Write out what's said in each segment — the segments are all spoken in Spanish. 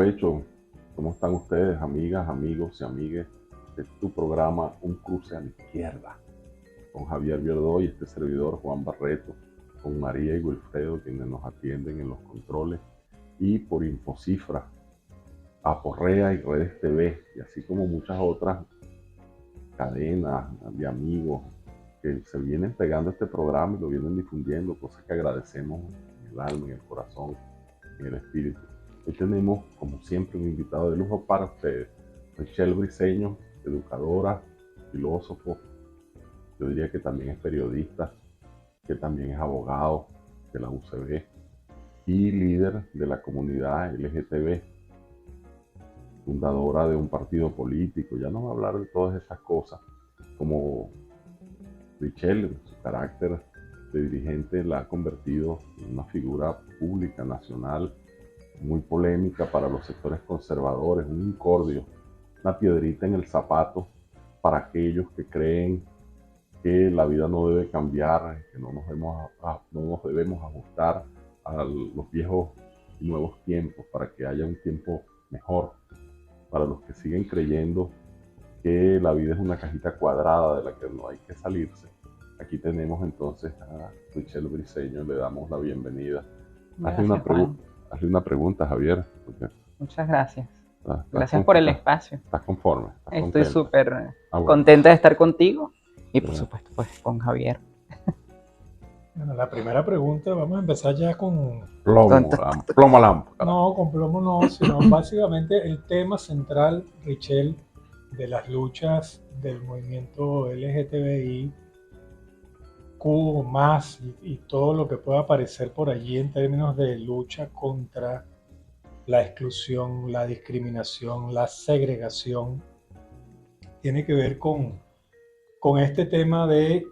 provecho. ¿Cómo están ustedes, amigas, amigos y amigues de tu programa Un Cruce a la Izquierda? Con Javier Viordó y este servidor Juan Barreto, con María y Wilfredo, quienes nos atienden en los controles, y por Infocifra, Aporrea y Redes TV, y así como muchas otras cadenas de amigos que se vienen pegando a este programa y lo vienen difundiendo, cosas que agradecemos en el alma, en el corazón, en el espíritu. Hoy tenemos, como siempre, un invitado de lujo para ustedes, Richelle Briceño, educadora, filósofo, yo diría que también es periodista, que también es abogado de la UCB y líder de la comunidad LGTB, fundadora de un partido político. Ya nos va a hablar de todas esas cosas, como Richelle, su carácter de dirigente la ha convertido en una figura pública, nacional, muy polémica para los sectores conservadores, un incordio, una piedrita en el zapato para aquellos que creen que la vida no debe cambiar, que no nos debemos ajustar a los viejos y nuevos tiempos para que haya un tiempo mejor. Para los que siguen creyendo que la vida es una cajita cuadrada de la que no hay que salirse, aquí tenemos entonces a Richelle Briceño, le damos la bienvenida. Hazle una pregunta, Javier. Muchas gracias. Gracias por el espacio. ¿Estás conforme? Estoy súper contenta de estar contigo y por supuesto pues con Javier. Bueno, la primera pregunta, vamos a empezar ya con... Plomo lámpara. No, con plomo no, sino básicamente el tema central, Richelle, de las luchas del movimiento LGTBI, Q+, y todo lo que pueda aparecer por allí en términos de lucha contra la exclusión, la discriminación, la segregación, tiene que ver con este tema de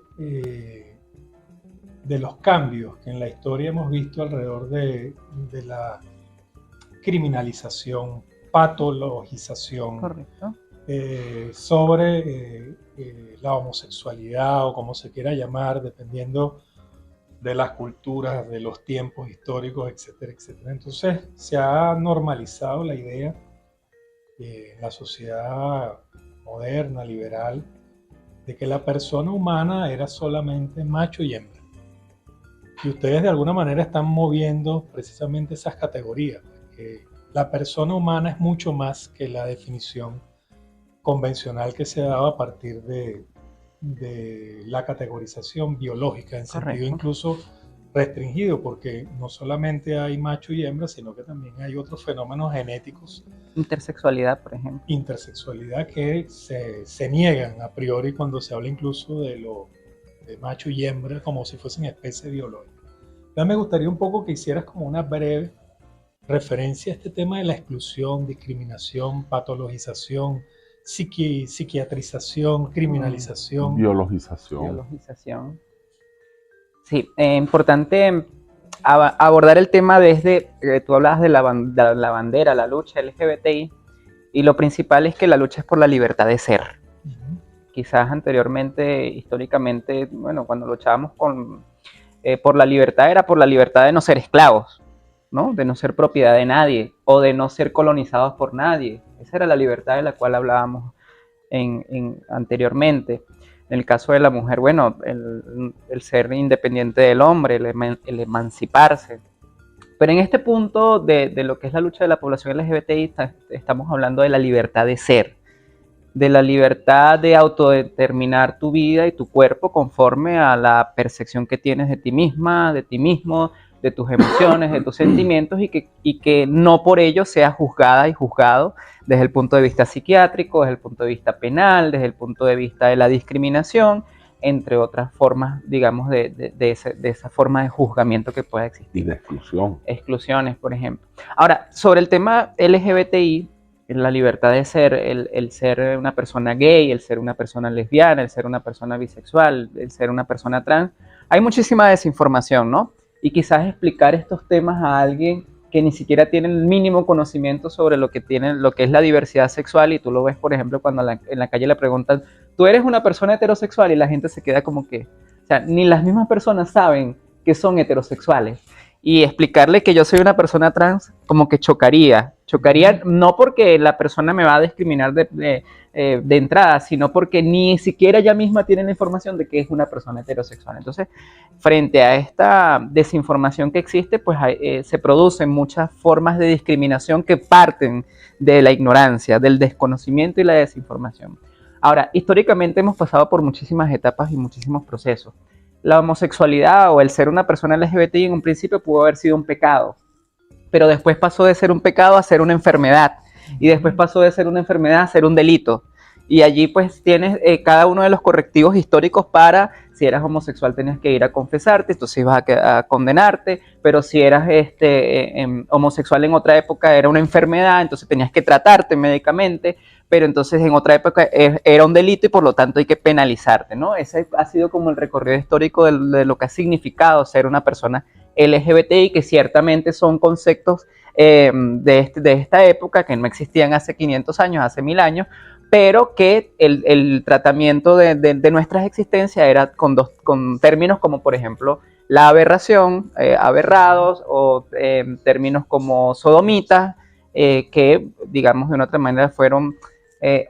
los cambios que en la historia hemos visto alrededor de la criminalización, patologización. Correcto. Sobre la homosexualidad o como se quiera llamar, dependiendo de las culturas, de los tiempos históricos, etcétera, etcétera. Entonces se ha normalizado la idea en la sociedad moderna, liberal, de que la persona humana era solamente macho y hembra. Y ustedes de alguna manera están moviendo precisamente esas categorías, porque la persona humana es mucho más que la definición convencional que se ha dado a partir de la categorización biológica, en sentido incluso restringido, porque no solamente hay macho y hembra, sino que también hay otros fenómenos genéticos. Intersexualidad, por ejemplo. Intersexualidad que se niegan a priori cuando se habla incluso de macho y hembra como si fuesen especies biológicas. Entonces me gustaría un poco que hicieras como una breve referencia a este tema de la exclusión, discriminación, patologización, psiquiatrización, criminalización. Biologización. Sí, importante abordar el tema desde, tú hablabas de la bandera, la lucha LGBTI, y lo principal es que la lucha es por la libertad de ser. Quizás anteriormente, históricamente, bueno, cuando luchábamos por la libertad era por la libertad de no ser esclavos, ¿no? De no ser propiedad de nadie o de no ser colonizados por nadie. Esa era la libertad de la cual hablábamos anteriormente. En el caso de la mujer, bueno, el ser independiente del hombre, el emanciparse. Pero en este punto de lo que es la lucha de la población LGBTI, estamos hablando de la libertad de ser, de la libertad de autodeterminar tu vida y tu cuerpo conforme a la percepción que tienes de ti misma, de ti mismo, de tus emociones, de tus sentimientos, y que no por ello seas juzgada y juzgado desde el punto de vista psiquiátrico, desde el punto de vista penal, desde el punto de vista de la discriminación, entre otras formas, digamos, de esa forma de juzgamiento que pueda existir. Y de exclusión. Exclusiones, por ejemplo. Ahora, sobre el tema LGBTI, la libertad de ser, el ser una persona gay, el ser una persona lesbiana, el ser una persona bisexual, el ser una persona trans, hay muchísima desinformación, ¿no? Y quizás explicar estos temas a alguien que ni siquiera tiene el mínimo conocimiento sobre lo que es la diversidad sexual, y tú lo ves, por ejemplo, cuando en la calle le preguntan, ¿tú eres una persona heterosexual? Y la gente se queda como que, o sea, ni las mismas personas saben que son heterosexuales. y explicarle que yo soy una persona trans como que chocaría no porque la persona me va a discriminar de entrada, sino porque ni siquiera ella misma tiene la información de que es una persona heterosexual. Entonces, frente a esta desinformación que existe, pues se producen muchas formas de discriminación que parten de la ignorancia, del desconocimiento y la desinformación. Ahora, históricamente hemos pasado por muchísimas etapas y muchísimos procesos. La homosexualidad o el ser una persona LGBTI en un principio pudo haber sido un pecado, pero después pasó de ser un pecado a ser una enfermedad, y después pasó de ser una enfermedad a ser un delito. Y allí pues tienes cada uno de los correctivos históricos para, si eras homosexual tenías que ir a confesarte, entonces ibas a condenarte, pero si eras homosexual en otra época era una enfermedad, entonces tenías que tratarte médicamente, pero entonces en otra época era un delito y por lo tanto hay que penalizarte, ¿no? Ese ha sido como el recorrido histórico de lo que ha significado ser una persona LGBTI, que ciertamente son conceptos de esta época que no existían hace 500 años, hace 1000 años, pero que el tratamiento de nuestras existencias era con términos como, por ejemplo, la aberración, aberrados, o términos como sodomitas, que, digamos, de una otra manera fueron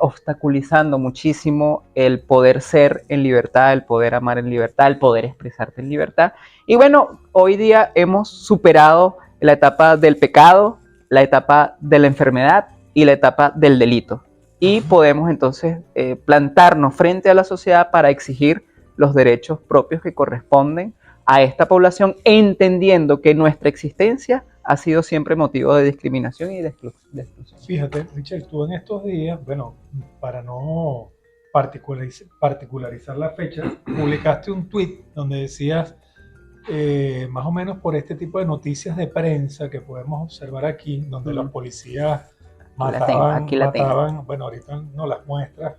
obstaculizando muchísimo el poder ser en libertad, el poder amar en libertad, el poder expresarte en libertad. Y bueno, hoy día hemos superado la etapa del pecado, la etapa de la enfermedad y la etapa del delito. Y podemos entonces plantarnos frente a la sociedad para exigir los derechos propios que corresponden a esta población, entendiendo que nuestra existencia ha sido siempre motivo de discriminación y de exclusión. Fíjate, Richard, tú en estos días, bueno, para no particularizar la fecha, publicaste un tweet donde decías, más o menos por este tipo de noticias de prensa que podemos observar aquí, donde los policías mataban, bueno, ahorita no las muestras,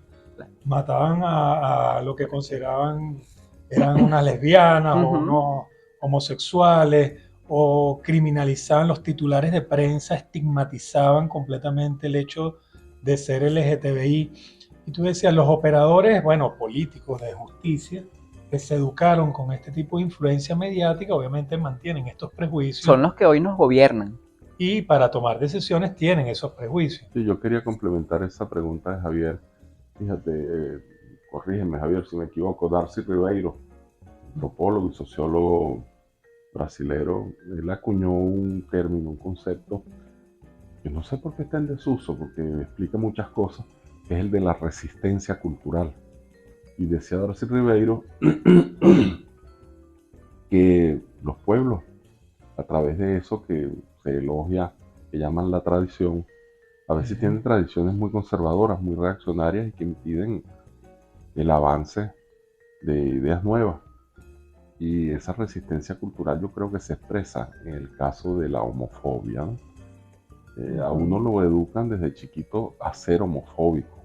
mataban a lo que consideraban eran unas lesbianas o unos homosexuales, o criminalizaban los titulares de prensa, estigmatizaban completamente el hecho de ser LGTBI. Y tú decías, los operadores, bueno, políticos de justicia, que se educaron con este tipo de influencia mediática, obviamente mantienen estos prejuicios. Son los que hoy nos gobiernan. Y para tomar decisiones tienen esos prejuicios. Sí, yo quería complementar esa pregunta de Javier. Fíjate, corrígeme Javier si me equivoco, Darcy Ribeiro, antropólogo y sociólogo brasilero, él acuñó un término, un concepto que no sé por qué está en desuso, porque explica muchas cosas, que es el de la resistencia cultural. Y decía Darcy Ribeiro que los pueblos, a través de eso que se elogia, que llaman la tradición, a veces tienen tradiciones muy conservadoras, muy reaccionarias y que impiden el avance de ideas nuevas. Y esa resistencia cultural yo creo que se expresa en el caso de la homofobia, ¿no? A uno lo educan desde chiquito a ser homofóbico,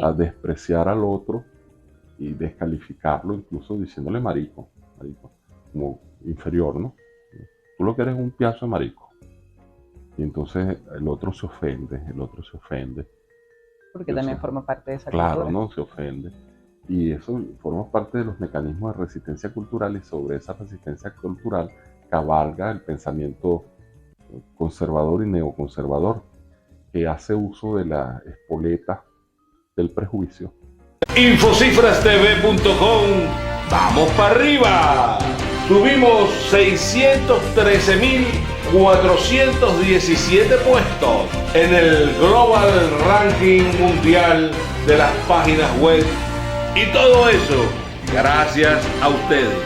a despreciar al otro y descalificarlo, incluso diciéndole marico, como inferior, ¿no? Tú lo que eres es un piazo de marico. Y entonces el otro se ofende. Porque también forma parte de esa cultura. Claro, cultura. ¿no? Se ofende. Y eso forma parte de los mecanismos de resistencia cultural, y sobre esa resistencia cultural cabalga el pensamiento conservador y neoconservador, que hace uso de la espoleta del prejuicio. Infocifrastv.com, ¡vamos para arriba! Subimos 613.417 puestos en el Global Ranking Mundial de las páginas web. Y todo eso gracias a ustedes,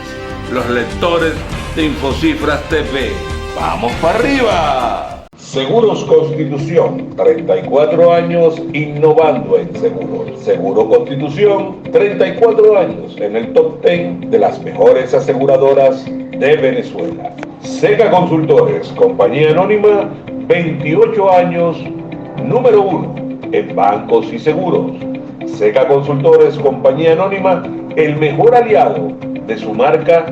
los lectores de Infocifras TV. ¡Vamos para arriba! Seguros Constitución, 34 años innovando en seguros. Seguro Constitución, 34 años en el top 10 de las mejores aseguradoras de Venezuela. Seca Consultores, compañía anónima, 28 años, número 1 en bancos y seguros. Seca Consultores, compañía anónima, el mejor aliado de su marca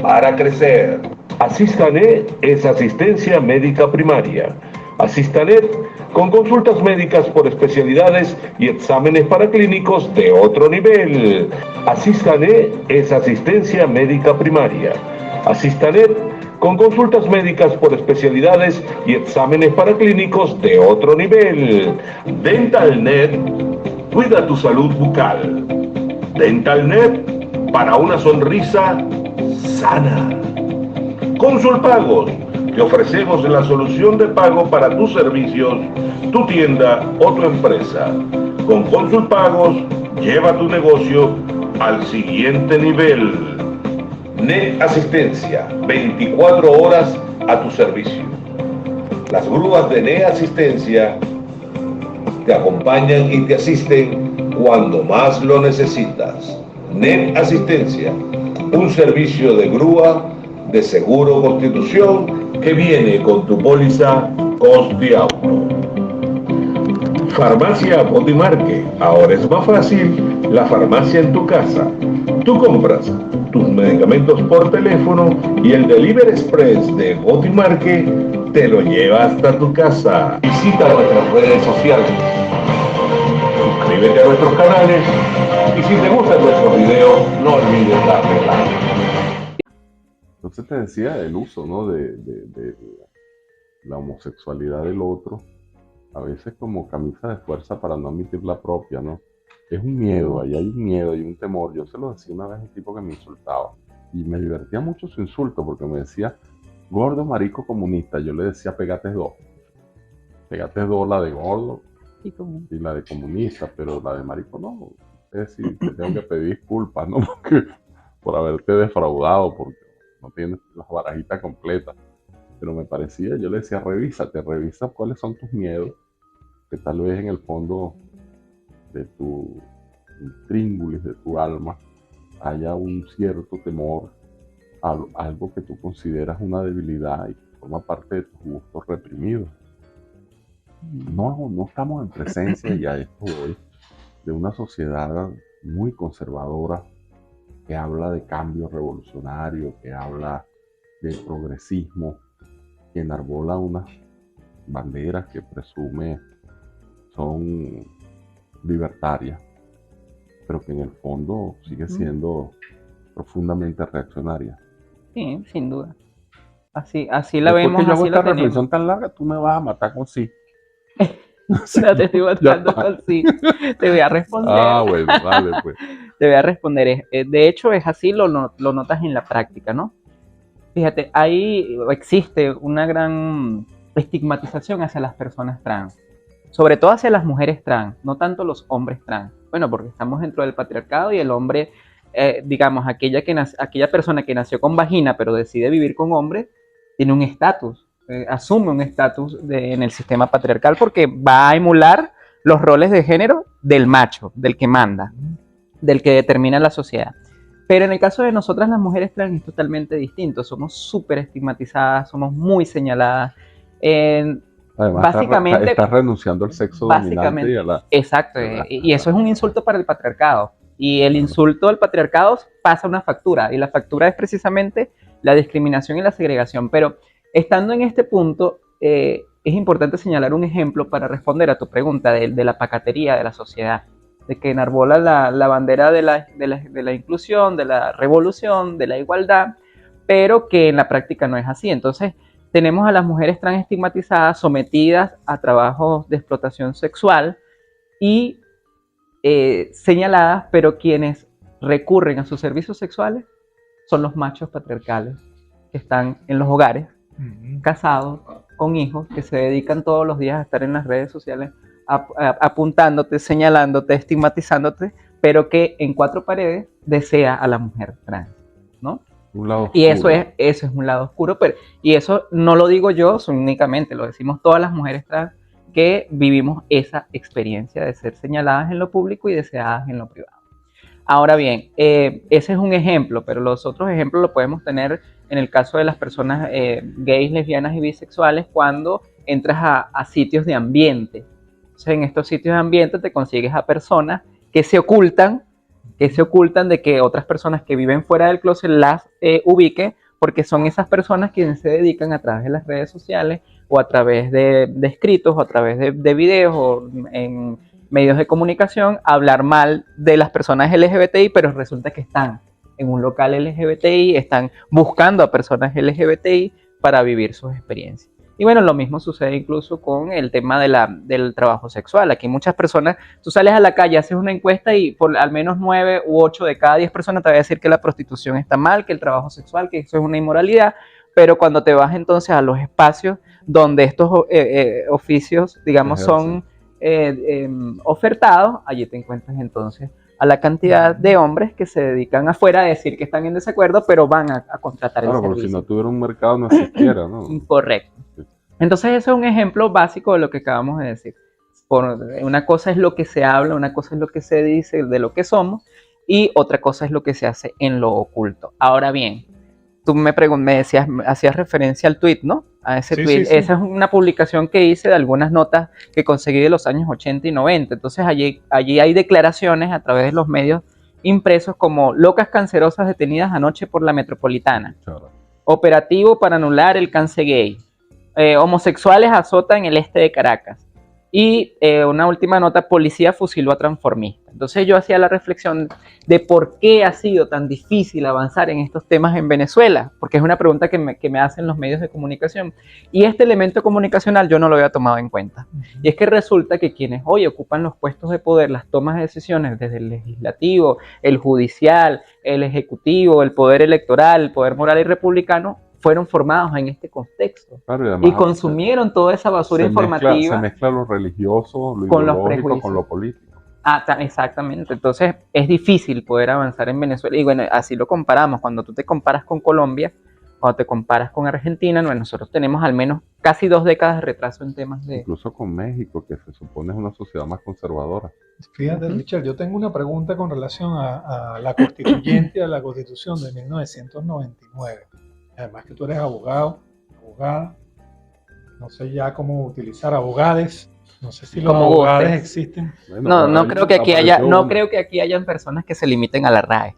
para crecer. Asistanet es asistencia médica primaria. Asistanet con consultas médicas por especialidades y exámenes paraclínicos de otro nivel. Asistanet es asistencia médica primaria. Asistanet con consultas médicas por especialidades y exámenes paraclínicos de otro nivel. DentalNet cuida tu salud bucal. DentalNet para una sonrisa sana. Consulpagos, te ofrecemos la solución de pago para tus servicios, tu tienda o tu empresa. Con Consulpagos, lleva tu negocio al siguiente nivel. NET Asistencia, 24 horas a tu servicio. Las grúas de NET Asistencia te acompañan y te asisten cuando más lo necesitas. NET Asistencia, un servicio de grúa de Seguro Constitución que viene con tu póliza Costi Auto. Farmacia Botimarque, ahora es más fácil la farmacia en tu casa. Tú compras tus medicamentos por teléfono y el Delivery Express de Botimarque te lo lleva hasta tu casa. Visita nuestras redes sociales, suscríbete a nuestros canales y si te gustan nuestros videos, no olvides darle like. Entonces te decía el uso, ¿no? de la homosexualidad del otro, a veces como camisa de fuerza para no admitir la propia, ¿no? Es un miedo, ahí hay un miedo y un temor. Yo se lo decía una vez a un tipo que me insultaba y me divertía mucho su insulto porque me decía, gordo, marico, comunista. Yo le decía, pegate dos, la de gordo y la de comunista, pero la de marico no. Es decir, te tengo que pedir disculpas, ¿no? Porque, por haberte defraudado, porque no tienes las barajitas completas. Pero me parecía, yo le decía, revisa cuáles son tus miedos, que tal vez en el fondo de tu intríngulis, de tu alma, haya un cierto temor a algo que tú consideras una debilidad y que forma parte de tus gustos reprimidos. No estamos en presencia, y a esto voy, de una sociedad muy conservadora que habla de cambio revolucionario, que habla de progresismo, que enarbola unas banderas que presume son libertarias, pero que en el fondo sigue siendo profundamente reaccionaria. Sí, sin duda. Así la vemos. Porque yo hago así esta la reflexión tan larga, tú me vas a matar con sí. No te estoy matando así. Te voy a responder. Ah, bueno, dale pues. Te voy a responder. De hecho, es así, lo notas en la práctica, ¿no? Fíjate, ahí existe una gran estigmatización hacia las personas trans, sobre todo hacia las mujeres trans, no tanto los hombres trans. Bueno, porque estamos dentro del patriarcado y el hombre, digamos, aquella persona que nació con vagina pero decide vivir con hombres, tiene un estatus, asume un estatus en el sistema patriarcal porque va a emular los roles de género del macho, del que manda, del que determina la sociedad. Pero en el caso de nosotras las mujeres trans es totalmente distinto, somos súper estigmatizadas, somos muy señaladas. Además, básicamente estás renunciando al sexo dominante y a la... Exacto, y eso es un insulto para el patriarcado. Y el insulto al patriarcado pasa una factura, y la factura es precisamente la discriminación y la segregación. Pero estando en este punto, es importante señalar un ejemplo para responder a tu pregunta de la pacatería de la sociedad, de que enarbola la bandera de la inclusión, de la revolución, de la igualdad, pero que en la práctica no es así. Entonces, tenemos a las mujeres trans estigmatizadas, sometidas a trabajos de explotación sexual y señaladas, pero quienes recurren a sus servicios sexuales son los machos patriarcales que están en los hogares, casados, con hijos, que se dedican todos los días a estar en las redes sociales apuntándote, señalándote, estigmatizándote, pero que en cuatro paredes desea a la mujer trans, ¿no? Un lado y oscuro. eso es un lado oscuro, y eso no lo digo yo únicamente, lo decimos todas las mujeres trans que vivimos esa experiencia de ser señaladas en lo público y deseadas en lo privado. Ahora bien, ese es un ejemplo, pero los otros ejemplos los podemos tener en el caso de las personas gays, lesbianas y bisexuales cuando entras a sitios de ambiente. Entonces, en estos sitios de ambiente te consigues a personas que se ocultan de que otras personas que viven fuera del closet las ubiquen, porque son esas personas quienes se dedican a través de las redes sociales o a través de escritos o a través de videos o en medios de comunicación a hablar mal de las personas LGBTI, pero resulta que están en un local LGBTI, están buscando a personas LGBTI para vivir sus experiencias. Y bueno, lo mismo sucede incluso con el tema del trabajo sexual. Aquí muchas personas, tú sales a la calle, haces una encuesta y por al menos 9 u 8 de cada 10 personas te va a decir que la prostitución está mal, que el trabajo sexual, que eso es una inmoralidad, pero cuando te vas entonces a los espacios donde estos oficios, digamos, son ofertados, allí te encuentras entonces a la cantidad de hombres que se dedican afuera a decir que están en desacuerdo, pero van a contratar el servicio. Claro, porque si no tuviera un mercado no existiera, ¿no? Correcto. Entonces ese es un ejemplo básico de lo que acabamos de decir. Una cosa es lo que se habla, una cosa es lo que se dice de lo que somos, y otra cosa es lo que se hace en lo oculto. Ahora bien, tú me decías, hacías referencia al tweet, ¿no? A ese tweet. Sí. Esa es una publicación que hice de algunas notas que conseguí de los años 80 y 90. Entonces allí hay declaraciones a través de los medios impresos como: locas cancerosas detenidas anoche por la Metropolitana. Claro. Operativo para anular el cáncer gay. Homosexuales azotan el este de Caracas. Y una última nota: policía fusiló a transformista. Entonces yo hacía la reflexión de por qué ha sido tan difícil avanzar en estos temas en Venezuela, porque es una pregunta que me hacen los medios de comunicación. Y este elemento comunicacional yo no lo había tomado en cuenta. Y es que resulta que quienes hoy ocupan los puestos de poder, las tomas de decisiones desde el legislativo, el judicial, el ejecutivo, el poder electoral, el poder moral y republicano, fueron formados en este contexto. Claro, y consumieron toda esa basura informativa. Se mezcla lo religioso, lo ideológico con lo político. Exactamente. Entonces es difícil poder avanzar en Venezuela. Y bueno, así lo comparamos. Cuando tú te comparas con Colombia, cuando te comparas con Argentina, bueno, nosotros tenemos al menos casi 2 décadas de retraso en temas de... Incluso con México, que se supone es una sociedad más conservadora. Fíjate, Richard, yo tengo una pregunta con relación a la constituyente y a la Constitución de 1999. Además que tú eres abogado, abogada, no sé ya cómo utilizar abogades, no sé si los abogados existen. Bueno, no creo que aquí hayan personas que se limiten a la RAE.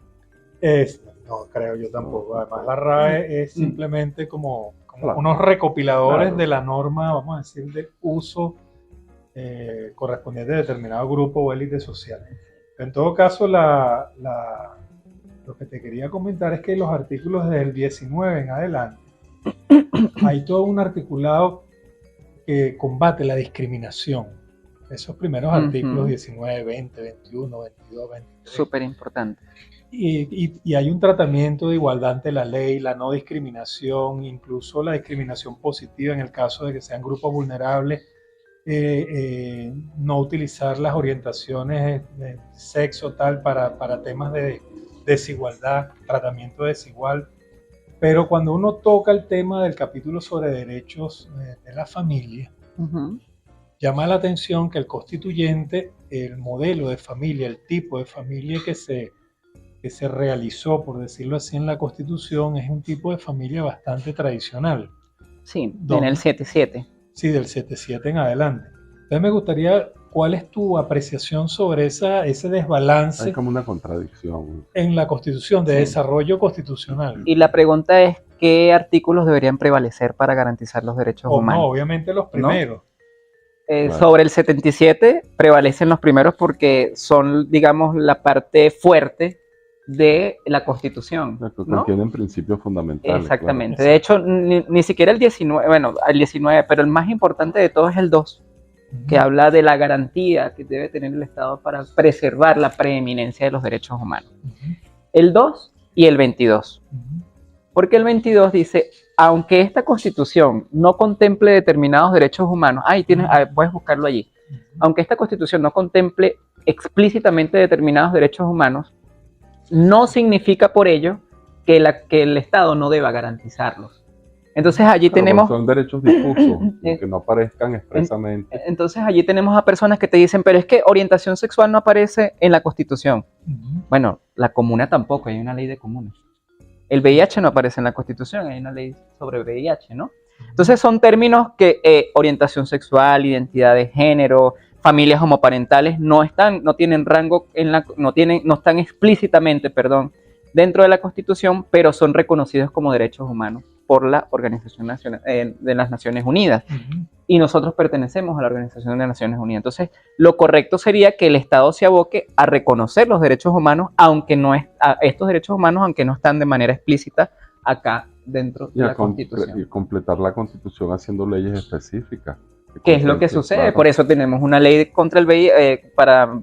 No creo yo tampoco. Además la RAE es simplemente como unos recopiladores de la norma, vamos a decir, de uso correspondiente a determinado grupo o élite social. En todo caso, lo que te quería comentar es que los artículos del 19 en adelante, hay todo un articulado que combate la discriminación. Esos primeros artículos 19, 20, 21, 22, 23. Súper importante. Y hay un tratamiento de igualdad ante la ley, la no discriminación, incluso la discriminación positiva en el caso de que sean grupos vulnerables, no utilizar las orientaciones de sexo tal para temas de desigualdad, tratamiento desigual. Pero cuando uno toca el tema del capítulo sobre derechos de la familia, llama la atención que el constituyente, el modelo de familia, el tipo de familia que se realizó, por decirlo así, en la Constitución, es un tipo de familia bastante tradicional. Sí, en el 7-7. Sí, del 7-7 en adelante. Entonces me gustaría, ¿cuál es tu apreciación sobre ese desbalance? Hay como una contradicción en la Constitución, de desarrollo constitucional. Y la pregunta es, ¿qué artículos deberían prevalecer para garantizar los derechos humanos? No, obviamente los primeros. Claro. Sobre el 77 prevalecen los primeros porque son, digamos, la parte fuerte de la Constitución, ¿no? Contienen principios fundamentales. Exactamente. Claro. De hecho, ni siquiera el 19, bueno, el 19, pero el más importante de todos es el 2, que habla de la garantía que debe tener el Estado para preservar la preeminencia de los derechos humanos. El 2 y el 22. Porque el 22 dice, aunque esta Constitución no contemple determinados derechos humanos, puedes buscarlo allí, aunque esta Constitución no contemple explícitamente determinados derechos humanos, no significa por ello que el Estado no deba garantizarlos. Entonces allí tenemos... Son derechos difusos, que no aparezcan expresamente. Entonces allí tenemos a personas que te dicen, pero es que orientación sexual no aparece en la Constitución. Bueno, la comuna tampoco, hay una ley de comunas. El VIH no aparece en la Constitución, hay una ley sobre VIH, ¿no? Entonces son términos que orientación sexual, identidad de género, familias homoparentales no tienen rango no están explícitamente, dentro de la Constitución, pero son reconocidos como derechos humanos por la Organización de las Naciones Unidas. Y nosotros pertenecemos a la Organización de las Naciones Unidas. Entonces, lo correcto sería que el Estado se aboque a reconocer los derechos humanos, estos derechos humanos, aunque no están de manera explícita acá dentro de la Constitución. Y completar la Constitución haciendo leyes específicas. ¿Qué es lo que sucede? Claro. Por eso tenemos una ley contra el VIH, para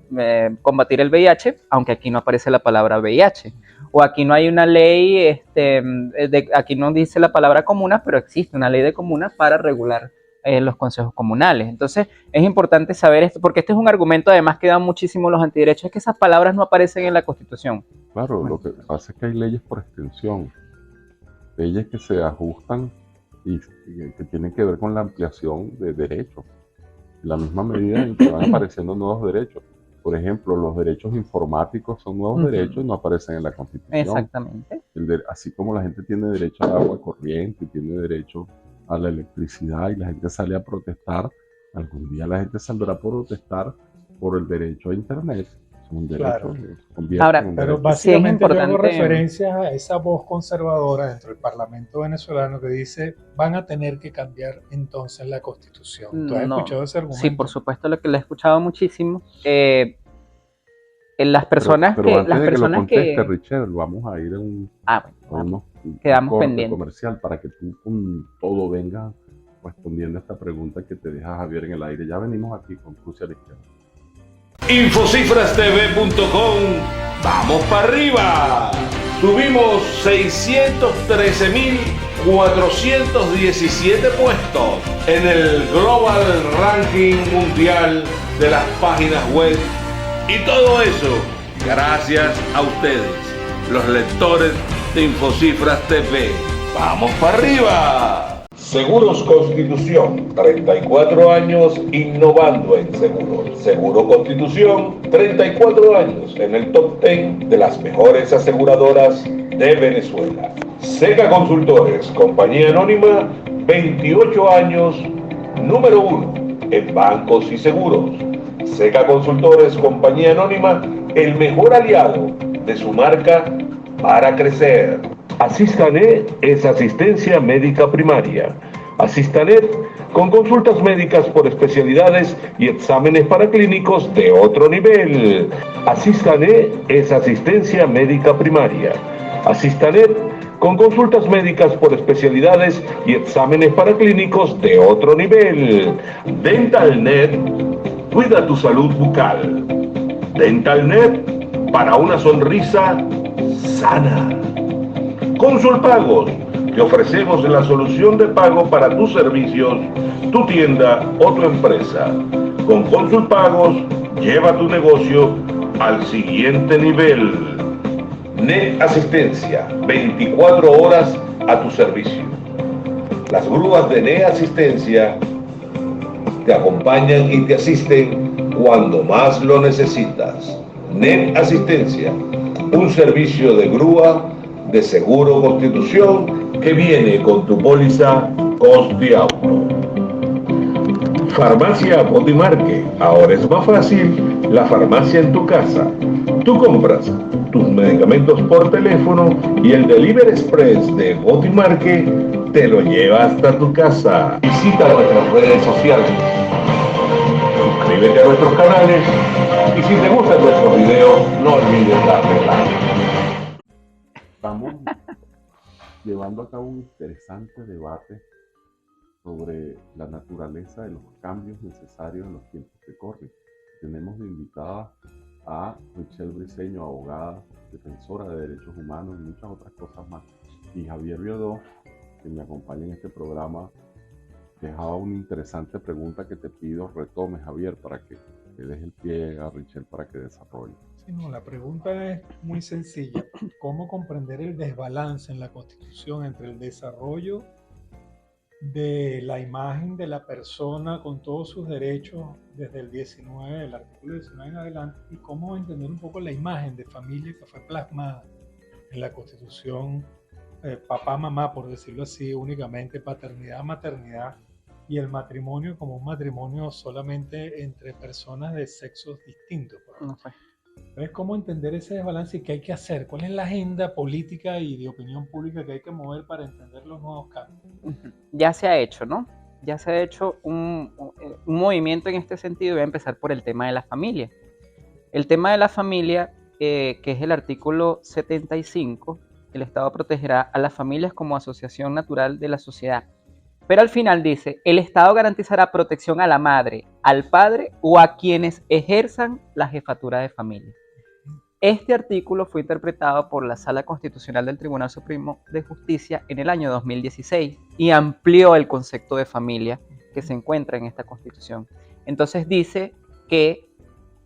combatir el VIH, aunque aquí no aparece la palabra VIH. O aquí no hay una ley, aquí no dice la palabra comunas, pero existe una ley de comunas para regular los consejos comunales. Entonces es importante saber esto, porque este es un argumento además que dan muchísimo los antiderechos, es que esas palabras no aparecen en la Constitución. Claro, lo que pasa es que hay leyes por extensión, leyes que se ajustan y que tienen que ver con la ampliación de derechos, en la misma medida en que van apareciendo nuevos derechos. Por ejemplo, los derechos informáticos son nuevos derechos y no aparecen en la Constitución. Exactamente. Así como la gente tiene derecho al agua corriente y tiene derecho a la electricidad y la gente sale a protestar, algún día la gente saldrá a protestar por el derecho a internet. Son derechos, Ahora, pero básicamente yo hago referencia a esa voz conservadora dentro del Parlamento venezolano que dice van a tener que cambiar entonces la Constitución. ¿Tú has escuchado ese argumento? Sí, por supuesto, lo que lo he escuchado muchísimo. Las personas pero que... antes las de personas que lo conteste, Richard, vamos a ir a un quedamos pendientes comercial para que tú con todo vengas respondiendo a esta pregunta que te deja Javier en el aire. Ya venimos aquí con Cruce a la Izquierda. Infocifrastv.com. ¡Vamos para arriba! Subimos 613.417 puestos en el Global Ranking Mundial de las páginas web. Y todo eso gracias a ustedes, los lectores de Infocifras TV. ¡Vamos para arriba! Seguros Constitución, 34 años innovando en seguros. Seguro Constitución, 34 años en el top 10 de las mejores aseguradoras de Venezuela. Seca Consultores, compañía anónima, 28 años, número 1 en bancos y seguros. Seca Consultores, compañía anónima, el mejor aliado de su marca para crecer. Asistanet es asistencia médica primaria. Asistanet con consultas médicas por especialidades y exámenes paraclínicos de otro nivel. Asistanet es asistencia médica primaria. Asistanet con consultas médicas por especialidades y exámenes paraclínicos de otro nivel. DentalNet cuida tu salud bucal. DentalNet para una sonrisa sana. Consulpagos, te ofrecemos la solución de pago para tus servicios, tu tienda o tu empresa. Con Consulpagos, lleva tu negocio al siguiente nivel. Net Asistencia, 24 horas a tu servicio. Las grúas de Net Asistencia te acompañan y te asisten cuando más lo necesitas. Net Asistencia, un servicio de grúa de Seguro Constitución que viene con tu póliza Constiauto. Farmacia Botimarque, ahora es más fácil la farmacia en tu casa. Tú compras tus medicamentos por teléfono y el Delivery Express de Botimarque te lo lleva hasta tu casa. Visita nuestras redes sociales, suscríbete a nuestros canales y si te gustan nuestros videos no olvides darle like. Estamos llevando a cabo un interesante debate sobre la naturaleza de los cambios necesarios en los tiempos que corren. Tenemos de invitada a Richelle Briceño, abogada, defensora de derechos humanos y muchas otras cosas más. Y Javier Biodó, que me acompaña en este programa, dejaba una interesante pregunta que te pido retomes, Javier, para que le des el pie a Richelle para que desarrolle. Sí, no, la pregunta es muy sencilla. ¿Cómo comprender el desbalance en la Constitución entre el desarrollo de la imagen de la persona con todos sus derechos desde el 19, el artículo 19 en adelante, y cómo entender un poco la imagen de familia que fue plasmada en la Constitución, papá, mamá, por decirlo así, únicamente paternidad, maternidad, y el matrimonio como un matrimonio solamente entre personas de sexos distintos? Entonces, ¿cómo entender ese desbalance y qué hay que hacer? ¿Cuál es la agenda política y de opinión pública que hay que mover para entender los nuevos cambios? Ya se ha hecho, ¿no? Ya se ha hecho un movimiento en este sentido. Voy a empezar por el tema de la familia. El tema de la familia, que es el artículo 75, el Estado protegerá a las familias como asociación natural de la sociedad. Pero al final dice, el Estado garantizará protección a la madre, al padre o a quienes ejerzan la jefatura de familia. Este artículo fue interpretado por la Sala Constitucional del Tribunal Supremo de Justicia en el año 2016 y amplió el concepto de familia que se encuentra en esta Constitución. Entonces dice que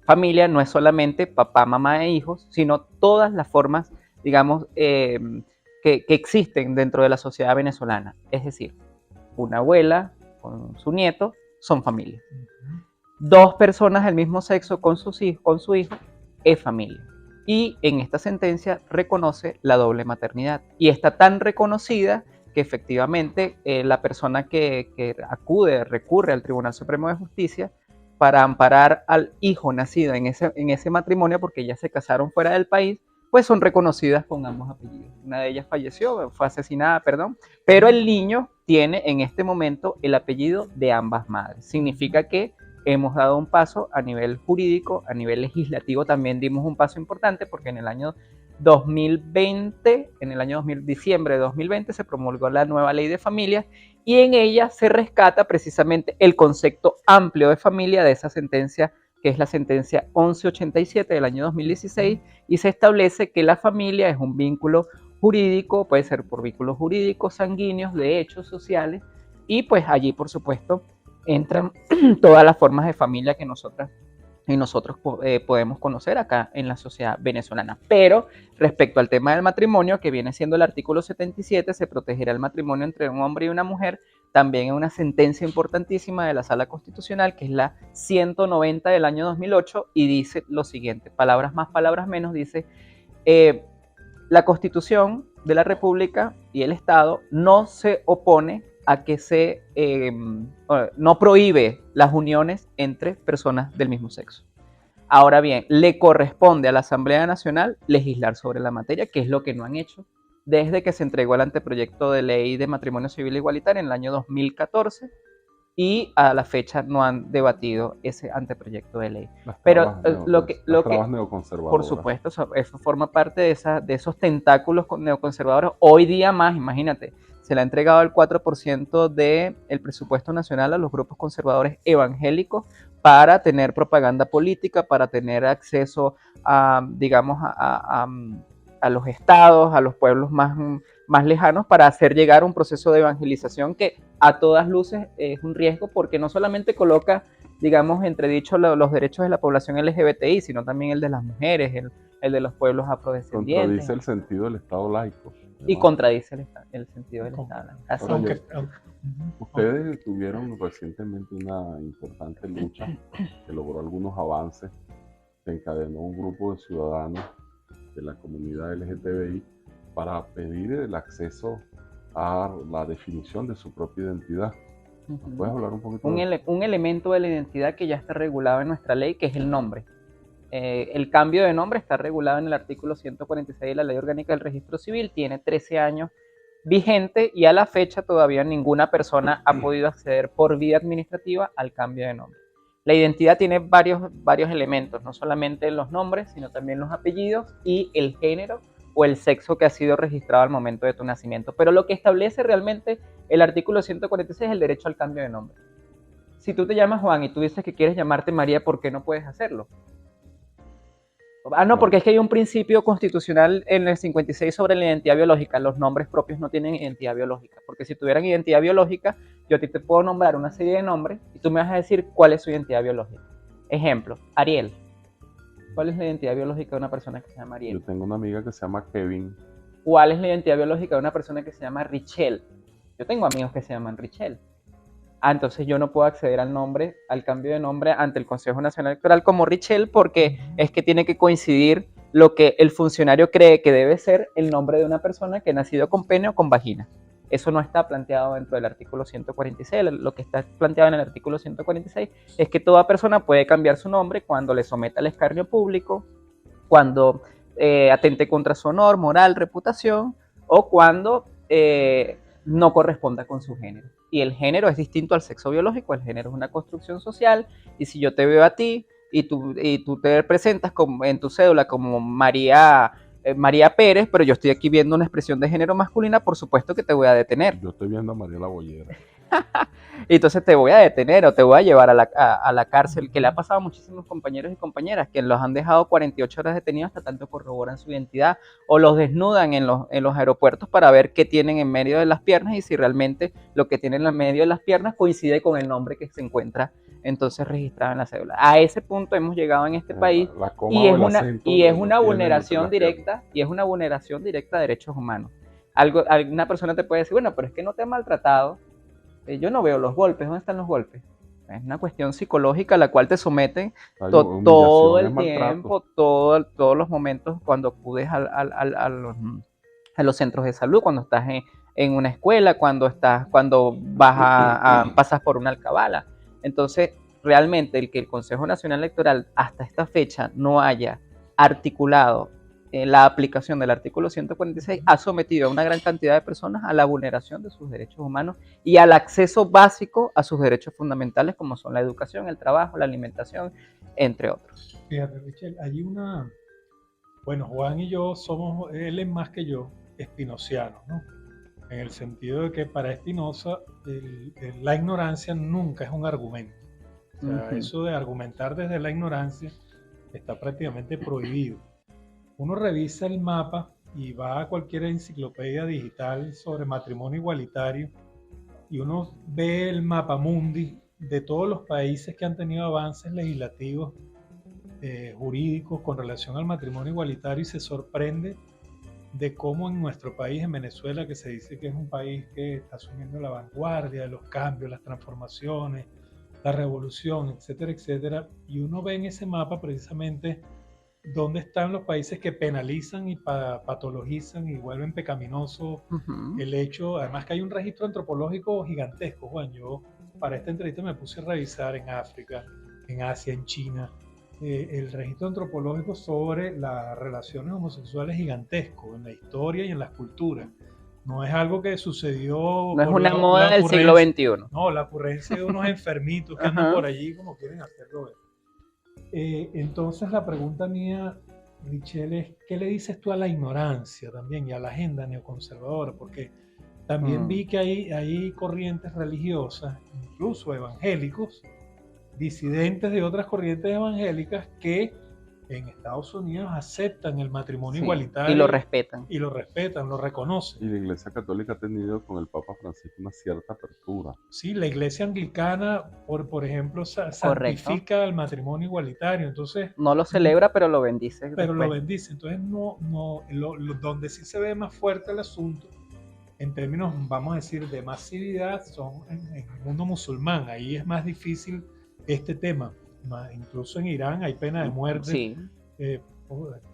familia no es solamente papá, mamá e hijos, sino todas las formas, digamos, que existen dentro de la sociedad venezolana. Es decir, una abuela con su nieto son familia. Dos personas del mismo sexo con su hijo es familia. Y en esta sentencia reconoce la doble maternidad. Y está tan reconocida que efectivamente la persona que recurre al Tribunal Supremo de Justicia para amparar al hijo nacido en ese matrimonio, porque ya se casaron fuera del país, pues son reconocidas con ambos apellidos. Una de ellas falleció, fue asesinada, perdón, pero el niño tiene en este momento el apellido de ambas madres. Significa que hemos dado un paso a nivel jurídico, a nivel legislativo también dimos un paso importante, porque en el año 2020, diciembre de 2020, se promulgó la nueva ley de familias y en ella se rescata precisamente el concepto amplio de familia de esa sentencia, que es la sentencia 1187 del año 2016, y se establece que la familia es un vínculo jurídico, puede ser por vínculos jurídicos, sanguíneos, de hechos sociales, y pues allí, por supuesto, entran todas las formas de familia que nosotros podemos conocer acá en la sociedad venezolana. Pero respecto al tema del matrimonio, que viene siendo el artículo 77, se protegerá el matrimonio entre un hombre y una mujer, también en una sentencia importantísima de la Sala Constitucional, que es la 190 del año 2008, y dice lo siguiente, palabras más, palabras menos, dice, la Constitución de la República y el Estado no se opone a que no prohíbe las uniones entre personas del mismo sexo. Ahora bien, le corresponde a la Asamblea Nacional legislar sobre la materia, que es lo que no han hecho desde que se entregó el anteproyecto de ley de matrimonio civil igualitario en el año 2014 y a la fecha no han debatido ese anteproyecto de ley. Pero lo que por supuesto, eso forma parte de esos tentáculos neoconservadores. Hoy día más, imagínate, se le ha entregado el 4% del presupuesto nacional a los grupos conservadores evangélicos para tener propaganda política, para tener acceso a, digamos, a los estados, a los pueblos más lejanos, para hacer llegar un proceso de evangelización que a todas luces es un riesgo, porque no solamente coloca, digamos, entredicho los derechos de la población LGBTI, sino también el de las mujeres, el de los pueblos afrodescendientes. Contradice el sentido del Estado laico. Y contradice el sentido del Estado. Ustedes tuvieron recientemente una importante lucha que logró algunos avances. Se encadenó un grupo de ciudadanos de la comunidad LGTBI para pedir el acceso a la definición de su propia identidad. ¿Puedes hablar un poquito? Un elemento de la identidad que ya está regulado en nuestra ley, que es el nombre. El cambio de nombre está regulado en el artículo 146 de la Ley Orgánica del Registro Civil, tiene 13 años vigente y a la fecha todavía ninguna persona ha podido acceder por vía administrativa al cambio de nombre. La identidad tiene varios elementos, no solamente los nombres, sino también los apellidos y el género o el sexo que ha sido registrado al momento de tu nacimiento. Pero lo que establece realmente el artículo 146 es el derecho al cambio de nombre. Si tú te llamas Juan y tú dices que quieres llamarte María, ¿por qué no puedes hacerlo? No, porque es que hay un principio constitucional en el 56 sobre la identidad biológica. Los nombres propios no tienen identidad biológica, porque si tuvieran identidad biológica, yo a ti te puedo nombrar una serie de nombres y tú me vas a decir cuál es su identidad biológica. Ejemplo, Ariel. ¿Cuál es la identidad biológica de una persona que se llama Ariel? Yo tengo una amiga que se llama Kevin. ¿Cuál es la identidad biológica de una persona que se llama Richelle? Yo tengo amigos que se llaman Richelle. Entonces yo no puedo acceder al cambio de nombre ante el Consejo Nacional Electoral como Richelle, porque es que tiene que coincidir lo que el funcionario cree que debe ser el nombre de una persona que ha nacido con pene o con vagina. Eso no está planteado dentro del artículo 146. Lo que está planteado en el artículo 146 es que toda persona puede cambiar su nombre cuando le someta al escarnio público, cuando atente contra su honor, moral, reputación, o cuando no corresponda con su género. Y el género es distinto al sexo biológico, el género es una construcción social, y si yo te veo a ti y tú te presentas en tu cédula como María Pérez, pero yo estoy aquí viendo una expresión de género masculina, por supuesto que te voy a detener. Yo estoy viendo a María la Bollera. Y entonces te voy a detener o te voy a llevar a la cárcel, que le ha pasado a muchísimos compañeros y compañeras que los han dejado 48 horas detenidos hasta tanto corroboran su identidad, o los desnudan en los aeropuertos para ver qué tienen en medio de las piernas y si realmente lo que tienen en medio de las piernas coincide con el nombre que se encuentra entonces registrado en la cédula. A ese punto hemos llegado en este país, y es una vulneración directa de derechos humanos. Una persona te puede decir, bueno, pero es que no te ha maltratado. Yo no veo los golpes. ¿Dónde están los golpes? Es una cuestión psicológica a la cual te someten todo el tiempo, todos los momentos cuando acudes a los centros de salud, cuando estás en una escuela, cuando pasas por una alcabala. Entonces, realmente el que el Consejo Nacional Electoral hasta esta fecha no haya articulado la aplicación del artículo 146 ha sometido a una gran cantidad de personas a la vulneración de sus derechos humanos y al acceso básico a sus derechos fundamentales, como son la educación, el trabajo, la alimentación, entre otros. Fíjate, Richel, hay bueno, Juan y yo él es más que yo, espinocianos, ¿no? En el sentido de que para Spinoza la ignorancia nunca es un argumento. O sea, eso de argumentar desde la ignorancia está prácticamente prohibido. Uno revisa el mapa y va a cualquier enciclopedia digital sobre matrimonio igualitario y uno ve el mapa mundi de todos los países que han tenido avances legislativos, jurídicos con relación al matrimonio igualitario, y se sorprende de cómo en nuestro país, en Venezuela, que se dice que es un país que está asumiendo la vanguardia de los cambios, las transformaciones, la revolución, etcétera, etcétera, y uno ve en ese mapa precisamente dónde están los países que penalizan y patologizan y vuelven pecaminoso el hecho. Además que hay un registro antropológico gigantesco, Juan. Yo para esta entrevista me puse a revisar en África, en Asia, en China, el registro antropológico sobre las relaciones homosexuales gigantesco en la historia y en las culturas. No es algo que sucedió... No es una moda del siglo XXI. No, la ocurrencia de unos enfermitos que andan por allí como quieren hacerlo. Entonces la pregunta mía, Michelle, es ¿qué le dices tú a la ignorancia también y a la agenda neoconservadora? Porque también vi que hay corrientes religiosas, incluso evangélicos, disidentes de otras corrientes evangélicas que en Estados Unidos aceptan el matrimonio igualitario. Y lo respetan. Y lo respetan, lo reconocen. Y la Iglesia Católica ha tenido con el Papa Francisco una cierta apertura. Sí, la Iglesia Anglicana, por ejemplo, santifica el matrimonio igualitario. Entonces, no lo celebra, pero lo bendice. Pero después lo bendice. Entonces, donde sí se ve más fuerte el asunto, en términos, vamos a decir, de masividad, son en el mundo musulmán. Ahí es más difícil este tema. Incluso en Irán hay pena de muerte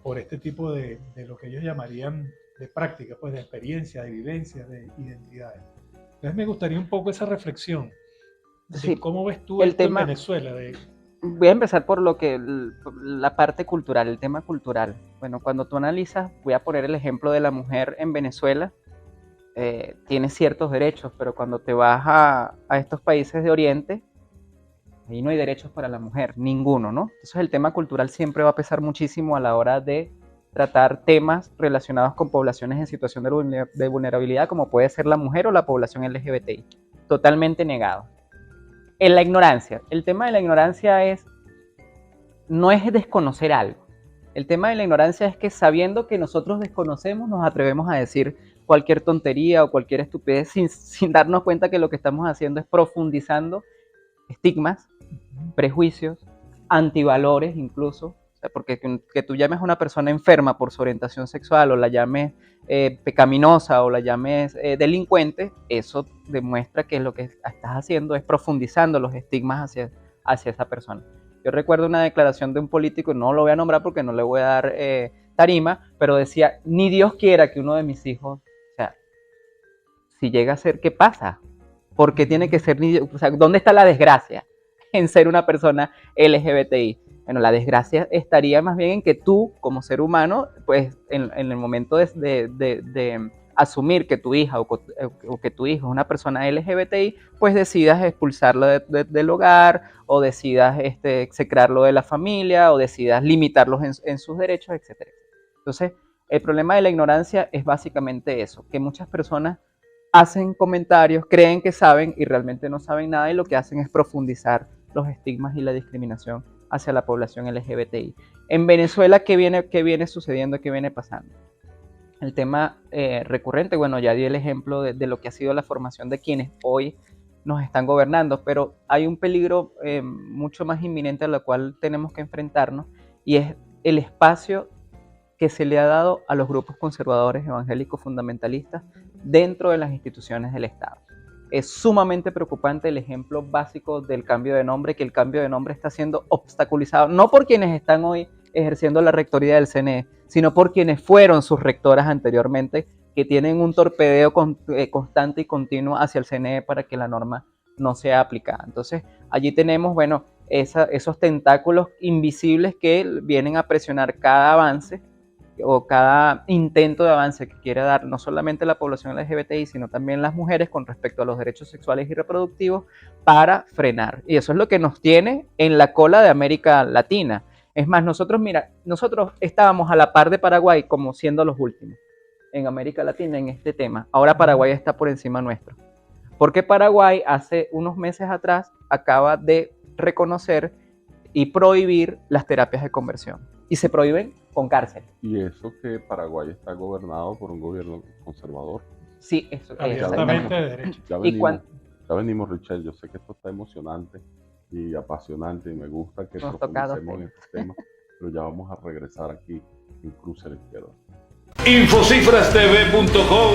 por este tipo de lo que ellos llamarían de práctica, pues de experiencia, de vivencia, de identidades. Entonces me gustaría un poco esa reflexión de cómo ves tú el tema en Venezuela. Voy a empezar por la parte cultural, el tema cultural. Bueno, cuando tú analizas, voy a poner el ejemplo de la mujer en Venezuela, tiene ciertos derechos, pero cuando te vas a estos países de Oriente, ahí no hay derechos para la mujer, ninguno, ¿no? Entonces el tema cultural siempre va a pesar muchísimo a la hora de tratar temas relacionados con poblaciones en situación de vulnerabilidad, como puede ser la mujer o la población LGBTI. Totalmente negado. En la ignorancia. El tema de la ignorancia no es desconocer algo. El tema de la ignorancia es que sabiendo que nosotros desconocemos, nos atrevemos a decir cualquier tontería o cualquier estupidez sin darnos cuenta que lo que estamos haciendo es profundizando estigmas, prejuicios, antivalores incluso. O sea, porque que tú llames a una persona enferma por su orientación sexual o la llames pecaminosa o la llames delincuente, eso demuestra que lo que estás haciendo es profundizando los estigmas hacia esa persona. Yo recuerdo una declaración de un político, no lo voy a nombrar porque no le voy a dar tarima, pero decía, ni Dios quiera que uno de mis hijos, o sea, si llega a ser, ¿qué pasa? ¿Por qué tiene que ser ni Dios? O sea, ¿dónde está la desgracia en ser una persona LGBTI? Bueno, la desgracia estaría más bien en que tú, como ser humano, pues en el momento de asumir que tu hija o que tu hijo es una persona LGBTI, pues decidas expulsarlo del hogar, o decidas execrarlo de la familia, o decidas limitarlos en sus derechos, etcétera, etcétera. Entonces, el problema de la ignorancia es básicamente eso, que muchas personas hacen comentarios, creen que saben y realmente no saben nada, y lo que hacen es profundizar los estigmas y la discriminación hacia la población LGBTI. En Venezuela, ¿qué viene sucediendo? ¿Qué viene pasando? El tema recurrente, bueno, ya di el ejemplo de lo que ha sido la formación de quienes hoy nos están gobernando, pero hay un peligro mucho más inminente al cual tenemos que enfrentarnos, y es el espacio que se le ha dado a los grupos conservadores evangélicos fundamentalistas dentro de las instituciones del Estado. Es sumamente preocupante el ejemplo básico del cambio de nombre, que el cambio de nombre está siendo obstaculizado, no por quienes están hoy ejerciendo la rectoría del CNE, sino por quienes fueron sus rectoras anteriormente, que tienen un torpedeo constante y continuo hacia el CNE para que la norma no sea aplicada. Entonces, allí tenemos, bueno, esos tentáculos invisibles que vienen a presionar cada avance o cada intento de avance que quiere dar no solamente la población LGBTI, sino también las mujeres con respecto a los derechos sexuales y reproductivos, para frenar. Y eso es lo que nos tiene en la cola de América Latina. Es más, nosotros estábamos a la par de Paraguay como siendo los últimos en América Latina en este tema. Ahora Paraguay está por encima nuestro. Porque Paraguay hace unos meses atrás acaba de reconocer y prohibir las terapias de conversión. Y se prohíben con cárcel. Y eso que Paraguay está gobernado por un gobierno conservador. Sí, eso. Abiertamente de derecha. Ya venimos, Richelle, yo sé que esto está emocionante y apasionante y me gusta que profundicemos en este tema, pero ya vamos a regresar aquí en Cruce a la Izquierda. Infocifrastv.com,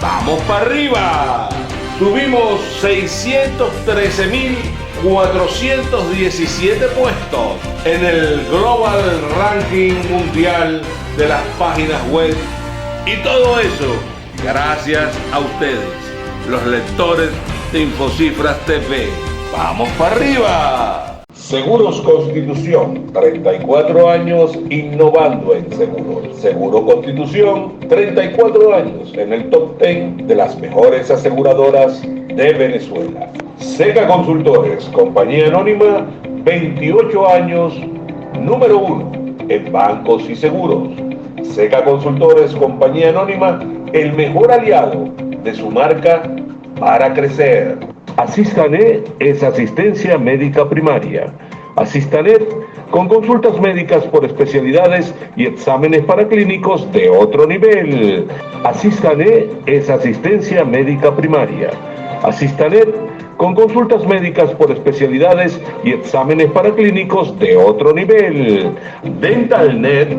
vamos para arriba. Subimos 613.417 puestos en el Global Ranking Mundial de las páginas web, y todo eso gracias a ustedes, los lectores de Infocifras TV. ¡Vamos para arriba! Seguros Constitución, 34 años innovando en seguros. Seguro Constitución, 34 años en el top 10 de las mejores aseguradoras de Venezuela. Seca Consultores, compañía anónima, 28 años, número 1 en bancos y seguros. Seca Consultores, compañía anónima, el mejor aliado de su marca para crecer. Asistanet es asistencia médica primaria. Asistanet con consultas médicas por especialidades y exámenes paraclínicos de otro nivel. Asistanet es asistencia médica primaria. Asistanet con consultas médicas por especialidades y exámenes paraclínicos de otro nivel. DentalNet,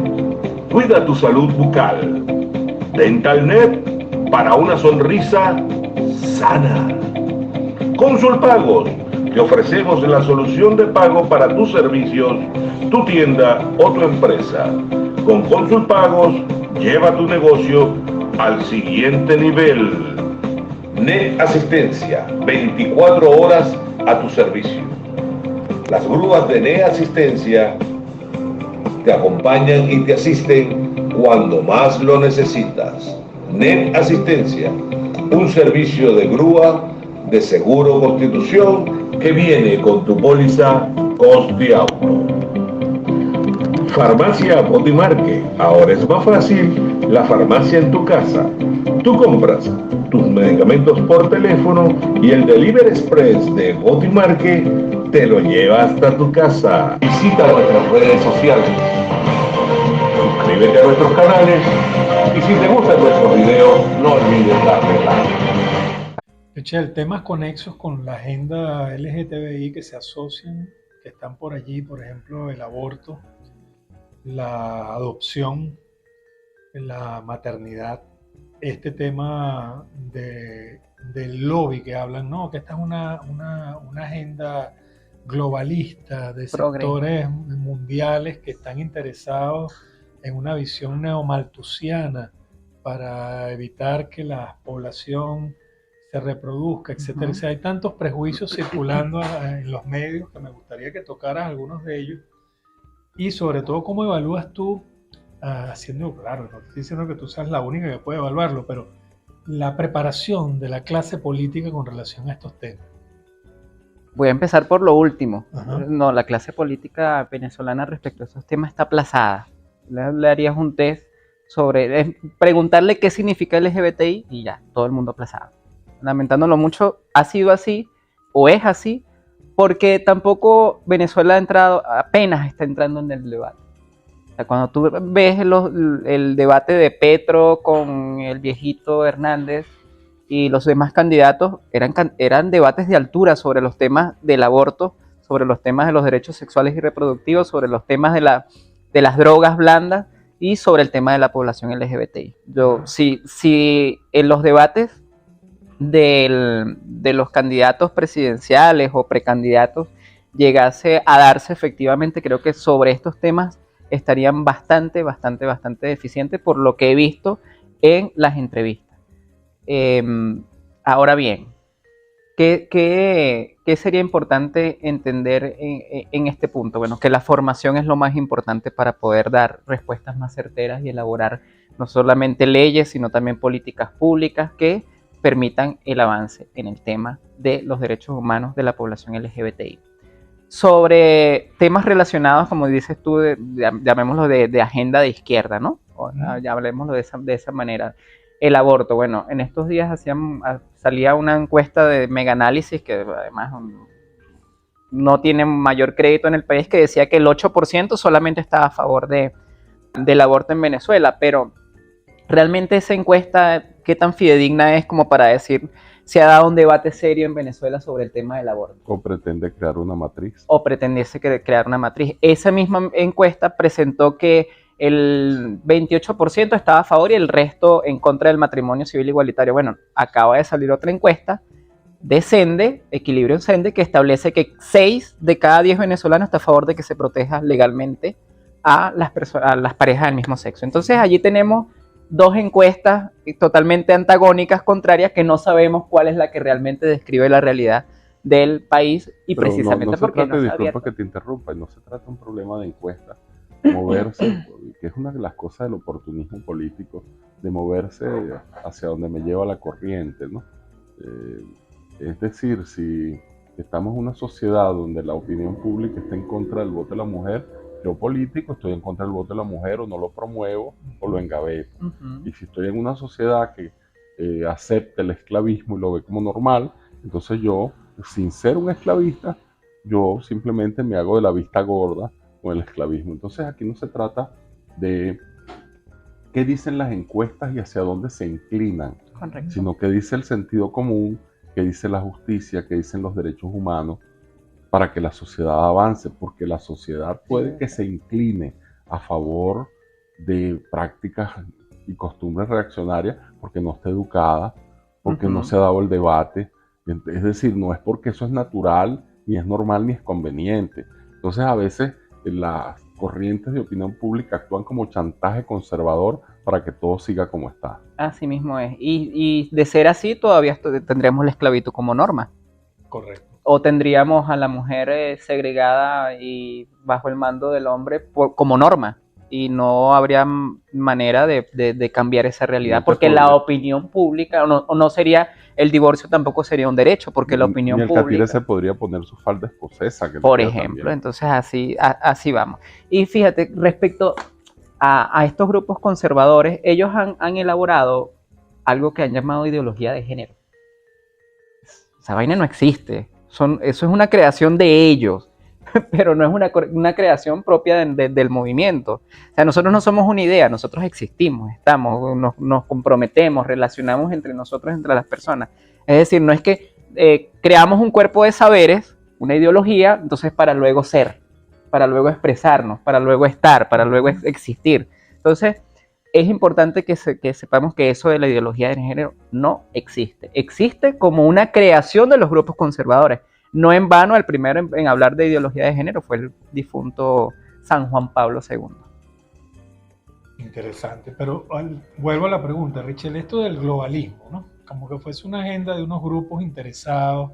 cuida tu salud bucal. DentalNet, para una sonrisa sana. Consulpagos, te ofrecemos la solución de pago para tus servicios, tu tienda o tu empresa. Con Consulpagos, lleva tu negocio al siguiente nivel. NET Asistencia, 24 horas a tu servicio. Las grúas de NET Asistencia te acompañan y te asisten cuando más lo necesitas. NET Asistencia, un servicio de grúa de Seguro Constitución que viene con tu póliza Costi Auto. Farmacia Botimarque, ahora es más fácil la farmacia en tu casa. Tú compras tus medicamentos por teléfono y el Delivery Express de Botimarque te lo lleva hasta tu casa. Visita nuestras redes sociales, suscríbete a nuestros canales y si te gustan nuestros videos no olvides darle like. Richelle, temas conexos con la agenda LGTBI que se asocian, que están por allí, por ejemplo, el aborto, la adopción, la maternidad, este tema del lobby que hablan, no, que esta es una agenda globalista de sectores mundiales que están interesados en una visión neomalthusiana para evitar que la población se reproduzca, etcétera. O sea, hay tantos prejuicios circulando en los medios que me gustaría que tocaras algunos de ellos Y sobre todo, ¿cómo evalúas tú, haciendo, claro, no te estoy diciendo que tú seas la única que puede evaluarlo, pero la preparación de la clase política con relación a estos temas? Voy a empezar por lo último. Ajá. No, la clase política venezolana respecto a esos temas está aplazada. Le harías un test sobre preguntarle qué significa LGBTI y ya, todo el mundo aplazado. Lamentándolo mucho, ha sido así o es así porque tampoco Venezuela ha entrado, apenas está entrando en el debate. O sea, cuando tú ves el debate de Petro con el viejito Hernández y los demás candidatos, eran debates de altura sobre los temas del aborto, sobre los temas de los derechos sexuales y reproductivos, sobre los temas de las drogas blandas y sobre el tema de la población LGBTI. Si en los debates de los candidatos presidenciales o precandidatos llegase a darse efectivamente, creo que sobre estos temas estarían bastante deficientes por lo que he visto en las entrevistas. Ahora bien, ¿qué sería importante entender en este punto? Bueno, que la formación es lo más importante para poder dar respuestas más certeras y elaborar no solamente leyes, sino también políticas públicas que permitan el avance en el tema de los derechos humanos de la población LGBTI. Sobre temas relacionados, como dices tú, llamémoslo de agenda de izquierda, ¿no? Ya hablemoslo de esa manera. El aborto, bueno, en estos días salía una encuesta de Megaanálisis, que además no tiene mayor crédito en el país, que decía que el 8% solamente estaba a favor del aborto en Venezuela, pero realmente esa encuesta, ¿qué tan fidedigna es como para decir si ha dado un debate serio en Venezuela sobre el tema del aborto? ¿O pretende crear una matriz? O pretendiese crear una matriz. Esa misma encuesta presentó que el 28% estaba a favor y el resto en contra del matrimonio civil igualitario. Bueno, acaba de salir otra encuesta de Cende, Equilibrio Cende, que establece que 6 de cada 10 venezolanos está a favor de que se proteja legalmente a las parejas del mismo sexo. Entonces allí tenemos dos encuestas totalmente antagónicas, contrarias, que no sabemos cuál es la que realmente describe la realidad del país y Pero precisamente no se porque trata, no se disculpa que te interrumpa, no se trata de un problema de encuesta, moverse, que es una de las cosas del oportunismo político, de moverse hacia donde me lleva la corriente, ¿no? Es decir, si estamos en una sociedad donde la opinión pública está en contra del voto de la mujer, yo político estoy en contra del voto de la mujer o no lo promuevo o lo engaveto. Y si estoy en una sociedad que acepta el esclavismo y lo ve como normal, entonces yo, sin ser un esclavista, yo simplemente me hago de la vista gorda con el esclavismo. Entonces aquí no se trata de qué dicen las encuestas y hacia dónde se inclinan, Correcto. sino que dice el sentido común, que dice la justicia, que dicen los derechos humanos, para que la sociedad avance, porque la sociedad puede que se incline a favor de prácticas y costumbres reaccionarias porque no está educada, porque no se ha dado el debate. Es decir, no es porque eso es natural, ni es normal, ni es conveniente. Entonces a veces las corrientes de opinión pública actúan como chantaje conservador para que todo siga como está. Así mismo es. Y de ser así, todavía tendríamos la esclavitud como norma. Correcto. O tendríamos a la mujer segregada y bajo el mando del hombre como norma. Y no habría manera de cambiar esa realidad. No porque podría. la opinión pública, o no sería, el divorcio tampoco sería un derecho, porque la opinión Ni el pública... catire se podría poner su falda escocesa. Que Por le queda ejemplo, también. entonces así vamos. Y fíjate, respecto a estos grupos conservadores, ellos han elaborado algo que han llamado ideología de género. Esa vaina no existe. Eso es una creación de ellos, pero no es una creación propia del movimiento. O sea, nosotros no somos una idea, nosotros existimos, nos comprometemos, relacionamos entre nosotros, entre las personas. Es decir, no es que creamos un cuerpo de saberes, una ideología, entonces para luego ser, para luego expresarnos, para luego estar, para luego existir. Entonces, es importante que sepamos que eso de la ideología de género no existe. Existe como una creación de los grupos conservadores. No en vano, el primero en hablar de ideología de género fue el difunto San Juan Pablo II. Interesante, pero vuelvo a la pregunta, Richel, esto del globalismo, ¿no? Como que fuese una agenda de unos grupos interesados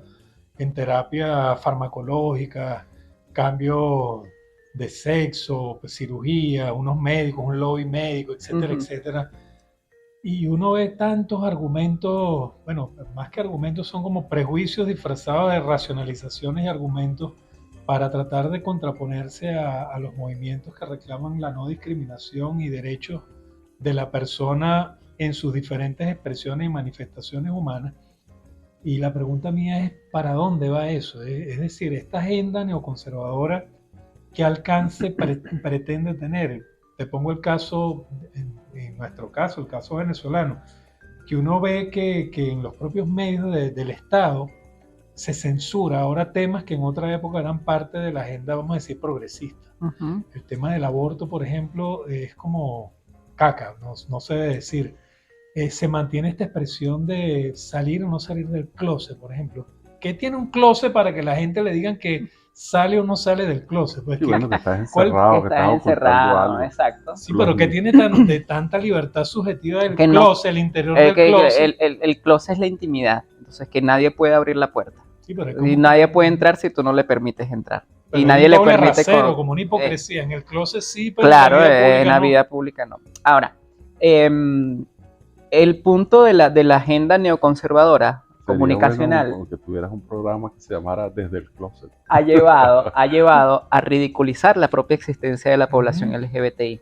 en terapia farmacológica, cambio de sexo, pues, cirugía, unos médicos, un lobby médico, etcétera, etcétera. Y uno ve tantos argumentos, bueno, más que argumentos, son como prejuicios disfrazados de racionalizaciones y argumentos para tratar de contraponerse a los movimientos que reclaman la no discriminación y derechos de la persona en sus diferentes expresiones y manifestaciones humanas. Y la pregunta mía es, ¿para dónde va eso? Es decir, esta agenda neoconservadora, ¿qué alcance pretende tener? Te pongo el caso, en nuestro caso, el caso venezolano, que uno ve que en los propios medios del Estado se censura ahora temas que en otra época eran parte de la agenda, vamos a decir, progresista. El tema del aborto, por ejemplo, es como caca, no se debe decir. Se mantiene esta expresión de salir o no salir del closet, por ejemplo. ¿Qué tiene un closet para que la gente le digan que sale o no sale del closet? Pues, sí, bueno, que estás encerrado, que estás encerrado, algo. Exacto. Sí, pero que tiene de tanta libertad subjetiva del closet, el interior del closet. El closet es la intimidad, entonces que nadie puede abrir la puerta. Sí, y nadie puede entrar si tú no le permites entrar. Pero y nadie le permite... como una hipocresía, en el closet sí, pero claro, en la vida pública no. Ahora, el punto de la agenda neoconservadora comunicacional, bueno que tuvieras un programa que se llamara Desde el Closet, ha llevado a ridiculizar la propia existencia de la población LGBTI.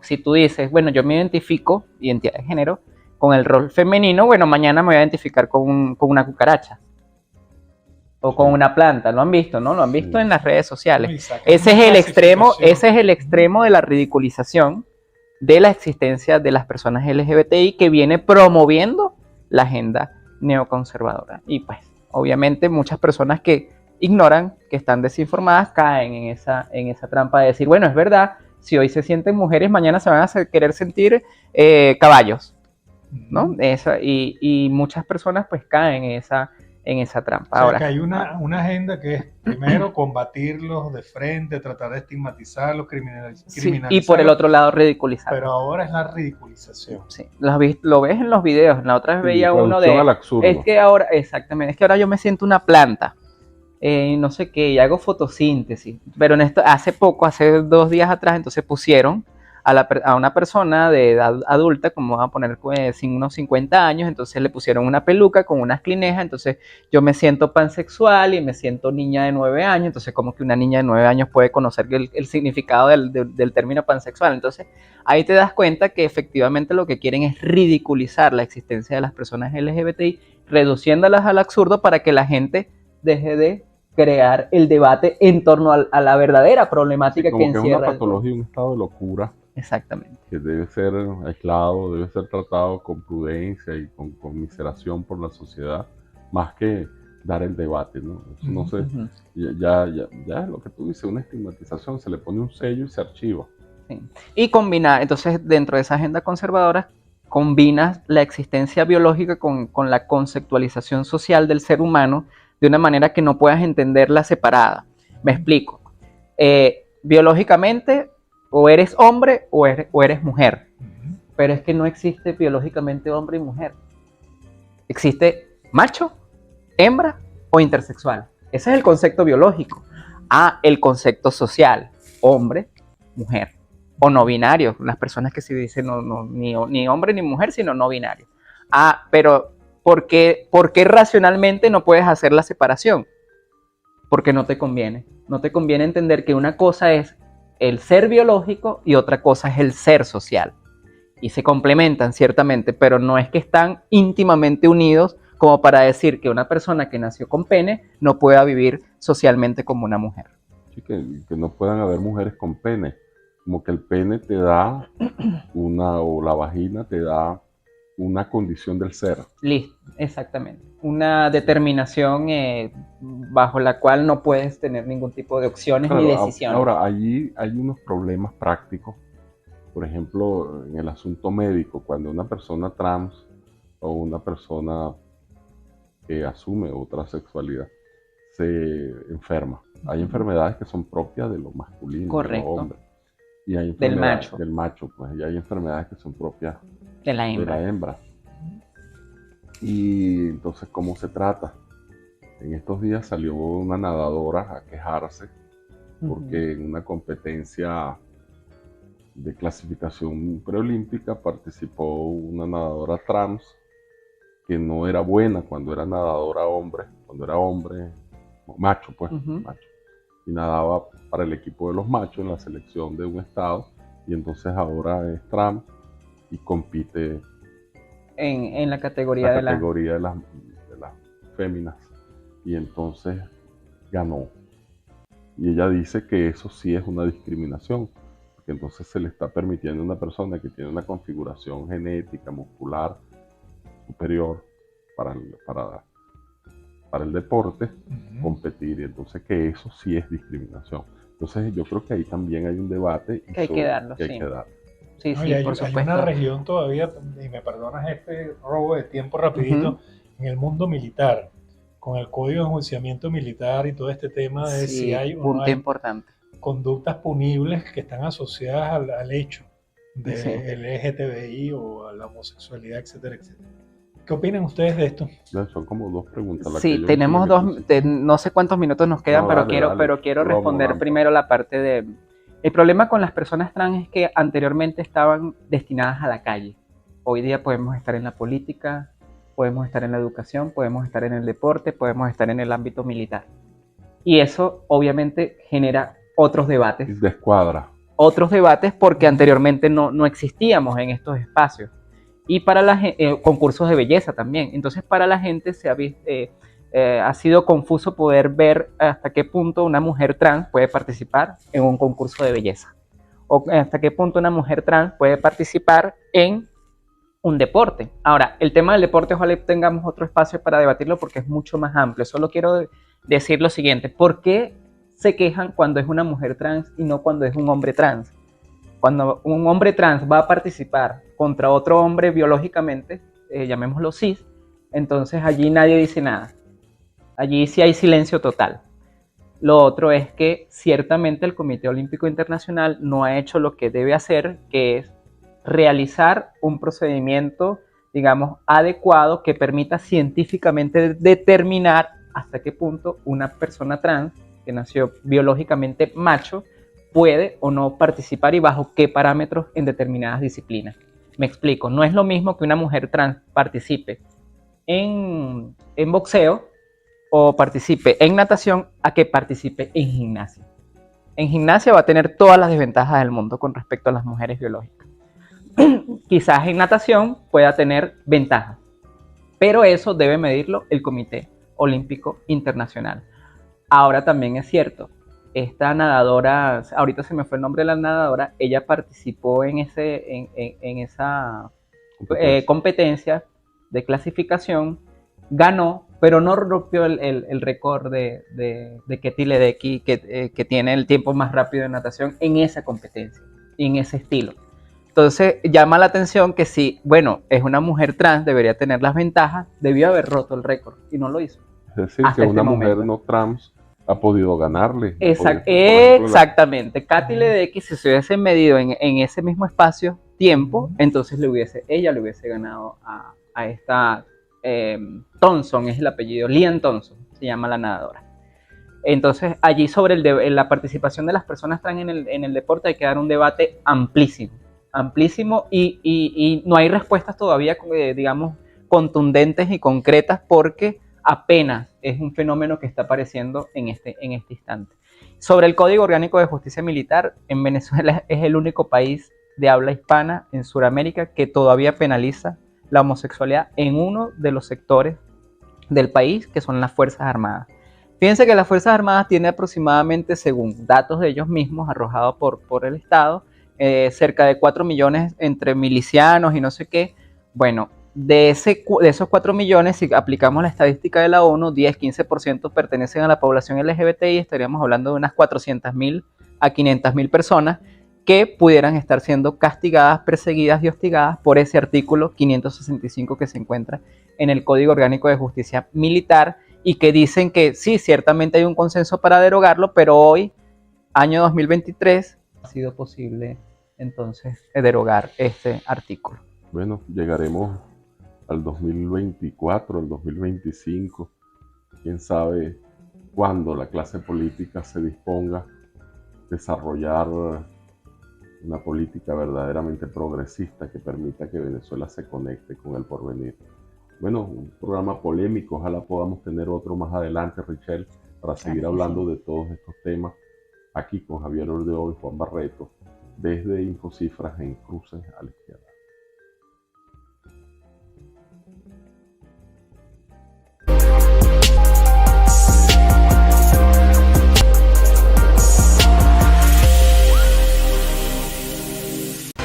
Si tú dices, bueno, yo me identifico, identidad de género, con el rol femenino, bueno, mañana me voy a identificar con una cucaracha o con una planta. Lo han visto, ¿no? Lo han visto en las redes sociales. Ese es el extremo de la ridiculización de la existencia de las personas LGBTI que viene promoviendo la agenda neoconservadora. Y pues, obviamente, muchas personas que ignoran, que están desinformadas, caen en esa trampa de decir, bueno, es verdad, si hoy se sienten mujeres, mañana se van a querer sentir caballos, ¿no? Y muchas personas pues caen en esa trampa. O sea, ahora, que hay una agenda que es, primero, combatirlos de frente, tratar de estigmatizarlos, criminalizarlos. Sí, y por el otro lado, ridiculizarlos. Pero ahora es la ridiculización. Sí, lo ves en los videos. La otra vez veía uno de... al absurdo. Es que ahora, exactamente, es que ahora yo me siento una planta, no sé qué, y hago fotosíntesis. Pero en esto, hace 2 días atrás, entonces pusieron a una persona de edad adulta, como vamos a poner unos 50 años, entonces le pusieron una peluca con unas clinejas, entonces yo me siento pansexual y me siento niña de 9 años, entonces como que una niña de 9 años puede conocer el significado del término pansexual. Entonces ahí te das cuenta que efectivamente lo que quieren es ridiculizar la existencia de las personas LGBTI, reduciéndolas al absurdo para que la gente deje de crear el debate en torno a la verdadera problemática que encierra. Como que es una patología, un estado de locura. Exactamente. Que debe ser aislado, debe ser tratado con prudencia y con conmiseración por la sociedad, más que dar el debate, ¿no? Eso no sé, ya es lo que tú dices, una estigmatización, se le pone un sello y se archiva. Sí. Y combinar, entonces dentro de esa agenda conservadora, combinas la existencia biológica con la conceptualización social del ser humano de una manera que no puedas entenderla separada. Me explico. Biológicamente, o eres hombre o eres mujer. Pero es que no existe biológicamente hombre y mujer. Existe macho, hembra o intersexual. Ese es el concepto biológico. El concepto social, hombre, mujer. O no binario, las personas que se dicen ni hombre ni mujer, sino no binario. Pero ¿por qué racionalmente no puedes hacer la separación? Porque no te conviene. No te conviene entender que una cosa es el ser biológico y otra cosa es el ser social. Y se complementan ciertamente, pero no es que están íntimamente unidos como para decir que una persona que nació con pene no pueda vivir socialmente como una mujer. Sí, que no puedan haber mujeres con pene. Como que el pene te da o la vagina te da una condición del ser. Listo, exactamente. Una determinación bajo la cual no puedes tener ningún tipo de opciones ni decisiones. Ahora, allí hay unos problemas prácticos. Por ejemplo, en el asunto médico, cuando una persona trans o una persona que asume otra sexualidad se enferma. Hay enfermedades que son propias de lo masculino, correcto, de lo hombre. Y hay del macho. Del macho, pues. Y hay enfermedades que son propias de la hembra. Y entonces, ¿cómo se trata? En estos días salió una nadadora a quejarse porque en una competencia de clasificación preolímpica participó una nadadora trans que no era buena cuando era nadadora hombre, cuando era hombre, macho pues, macho, y nadaba para el equipo de los machos en la selección de un estado, y entonces ahora es trans y compite en la categoría, de las féminas, y entonces ganó. Y ella dice que eso sí es una discriminación, porque entonces se le está permitiendo a una persona que tiene una configuración genética, muscular superior para el deporte, competir, y entonces que eso sí es discriminación. Entonces yo creo que ahí también hay un debate que hay que darlo, que sí. hay que dar. Sí, No, sí, hay, por supuesto. Hay una región todavía, y me perdonas este robo de tiempo rapidito, en el mundo militar, con el Código de Enjuiciamiento Militar y todo este tema de si hay o no hay importante. conductas punibles que están asociadas al hecho del LGTBI o a la homosexualidad, etcétera, etcétera. ¿Qué opinan ustedes de esto? Son como dos preguntas. Sí, tenemos no sé cuántos minutos nos quedan, pero quiero responder primero la parte de... El problema con las personas trans es que anteriormente estaban destinadas a la calle. Hoy día podemos estar en la política, podemos estar en la educación, podemos estar en el deporte, podemos estar en el ámbito militar. Y eso obviamente genera otros debates. Descuadra. Otros debates porque anteriormente no existíamos en estos espacios. Y para concursos de belleza también. Entonces para la gente ha sido confuso poder ver hasta qué punto una mujer trans puede participar en un concurso de belleza. O hasta qué punto una mujer trans puede participar en un deporte. Ahora, el tema del deporte, ojalá tengamos otro espacio para debatirlo porque es mucho más amplio. Solo quiero decir lo siguiente. ¿Por qué se quejan cuando es una mujer trans y no cuando es un hombre trans? Cuando un hombre trans va a participar contra otro hombre biológicamente, llamémoslo cis, entonces allí nadie dice nada. Allí sí hay silencio total. Lo otro es que ciertamente el Comité Olímpico Internacional no ha hecho lo que debe hacer, que es realizar un procedimiento, digamos, adecuado que permita científicamente determinar hasta qué punto una persona trans que nació biológicamente macho puede o no participar y bajo qué parámetros en determinadas disciplinas. Me explico, no es lo mismo que una mujer trans participe en boxeo o participe en natación a que participe en gimnasia. En gimnasia va a tener todas las desventajas del mundo con respecto a las mujeres biológicas. Quizás en natación pueda tener ventajas, pero eso debe medirlo el Comité Olímpico Internacional. Ahora también es cierto, esta nadadora, ahorita se me fue el nombre de la nadadora, ella participó en esa competencia de clasificación, ganó, pero no rompió el récord de Ketty Ledecky, que tiene el tiempo más rápido de natación en esa competencia, en ese estilo. Entonces llama la atención que si, bueno, es una mujer trans, debería tener las ventajas, debió haber roto el récord y no lo hizo. Es decir, que una mujer no trans ha podido ganarle. Exactamente. Ketty Ledecky, si se hubiese medido en ese mismo espacio-tiempo, entonces ella le hubiese ganado a esta Thompson, es el apellido, Lian Thompson, se llama la nadadora. Entonces, allí sobre la participación de las personas trans en el deporte hay que dar un debate amplísimo y no hay respuestas todavía, digamos, contundentes y concretas porque apenas es un fenómeno que está apareciendo en este instante. Sobre el Código Orgánico de Justicia Militar, en Venezuela es el único país de habla hispana en Sudamérica que todavía penaliza la homosexualidad en uno de los sectores del país, que son las Fuerzas Armadas. Fíjense que las Fuerzas Armadas tienen aproximadamente, según datos de ellos mismos arrojados por el Estado, cerca de 4 millones entre milicianos y no sé qué. Bueno, de esos 4 millones, si aplicamos la estadística de la ONU, 10-15% pertenecen a la población LGBTI, estaríamos hablando de unas 400.000 a 500.000 personas que pudieran estar siendo castigadas, perseguidas y hostigadas por ese artículo 565 que se encuentra en el Código Orgánico de Justicia Militar y que dicen que sí, ciertamente hay un consenso para derogarlo, pero hoy, año 2023, ha sido posible entonces derogar este artículo. Bueno, llegaremos al 2024, al 2025, quién sabe cuándo la clase política se disponga desarrollar una política verdaderamente progresista que permita que Venezuela se conecte con el porvenir. Bueno, un programa polémico, ojalá podamos tener otro más adelante, Richelle, para seguir hablando de todos estos temas aquí con Javier Oldeó y Juan Barreto, desde Infocifras en Cruces a la Izquierda.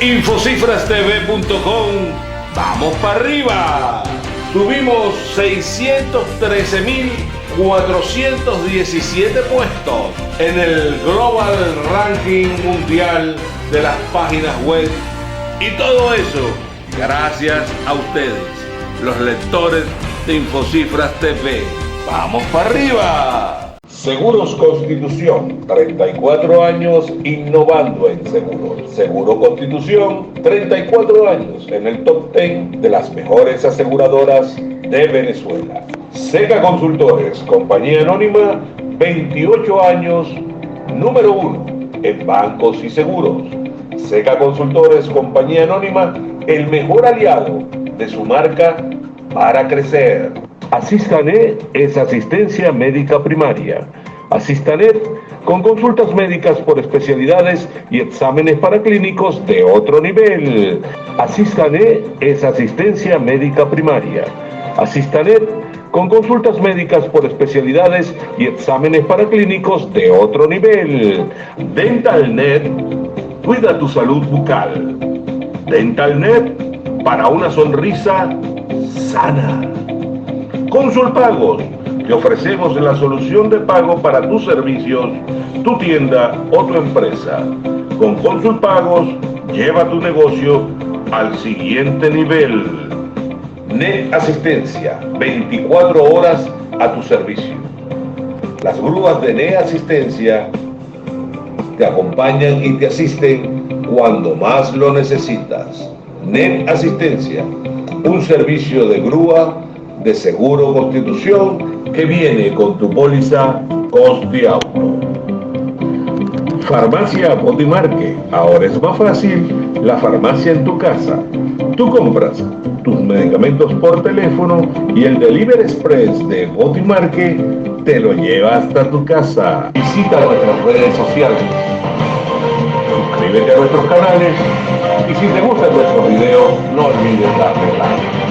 Infocifrastv.com, vamos para arriba. Subimos 613.417 puestos en el Global Ranking Mundial de las páginas web. Y todo eso gracias a ustedes, los lectores de Infocifras TV. ¡Vamos para arriba! Seguros Constitución, 34 años innovando en seguros. Seguro Constitución, 34 años en el top 10 de las mejores aseguradoras de Venezuela. Seca Consultores, compañía anónima, 28 años, número 1 en bancos y seguros. Seca Consultores, compañía anónima, el mejor aliado de su marca para crecer. Asistanet es asistencia médica primaria. Asistanet con consultas médicas por especialidades y exámenes paraclínicos de otro nivel. Asistanet es asistencia médica primaria. Asistanet con consultas médicas por especialidades y exámenes paraclínicos de otro nivel. DentalNet, cuida tu salud bucal. DentalNet, para una sonrisa sana. Consulpagos, te ofrecemos la solución de pago para tus servicios, tu tienda o tu empresa. Con Consulpagos, lleva tu negocio al siguiente nivel. Net Asistencia, 24 horas a tu servicio. Las grúas de Net Asistencia te acompañan y te asisten cuando más lo necesitas. Net Asistencia, un servicio de grúa de Seguro Constitución que viene con tu póliza Costi Auto. Farmacia Botimarque, ahora es más fácil la farmacia en tu casa. Tú compras tus medicamentos por teléfono y el Delivery Express de Botimarque te lo lleva hasta tu casa. Visita nuestras redes sociales, suscríbete a nuestros canales y si te gustan nuestros videos no olvides darle like.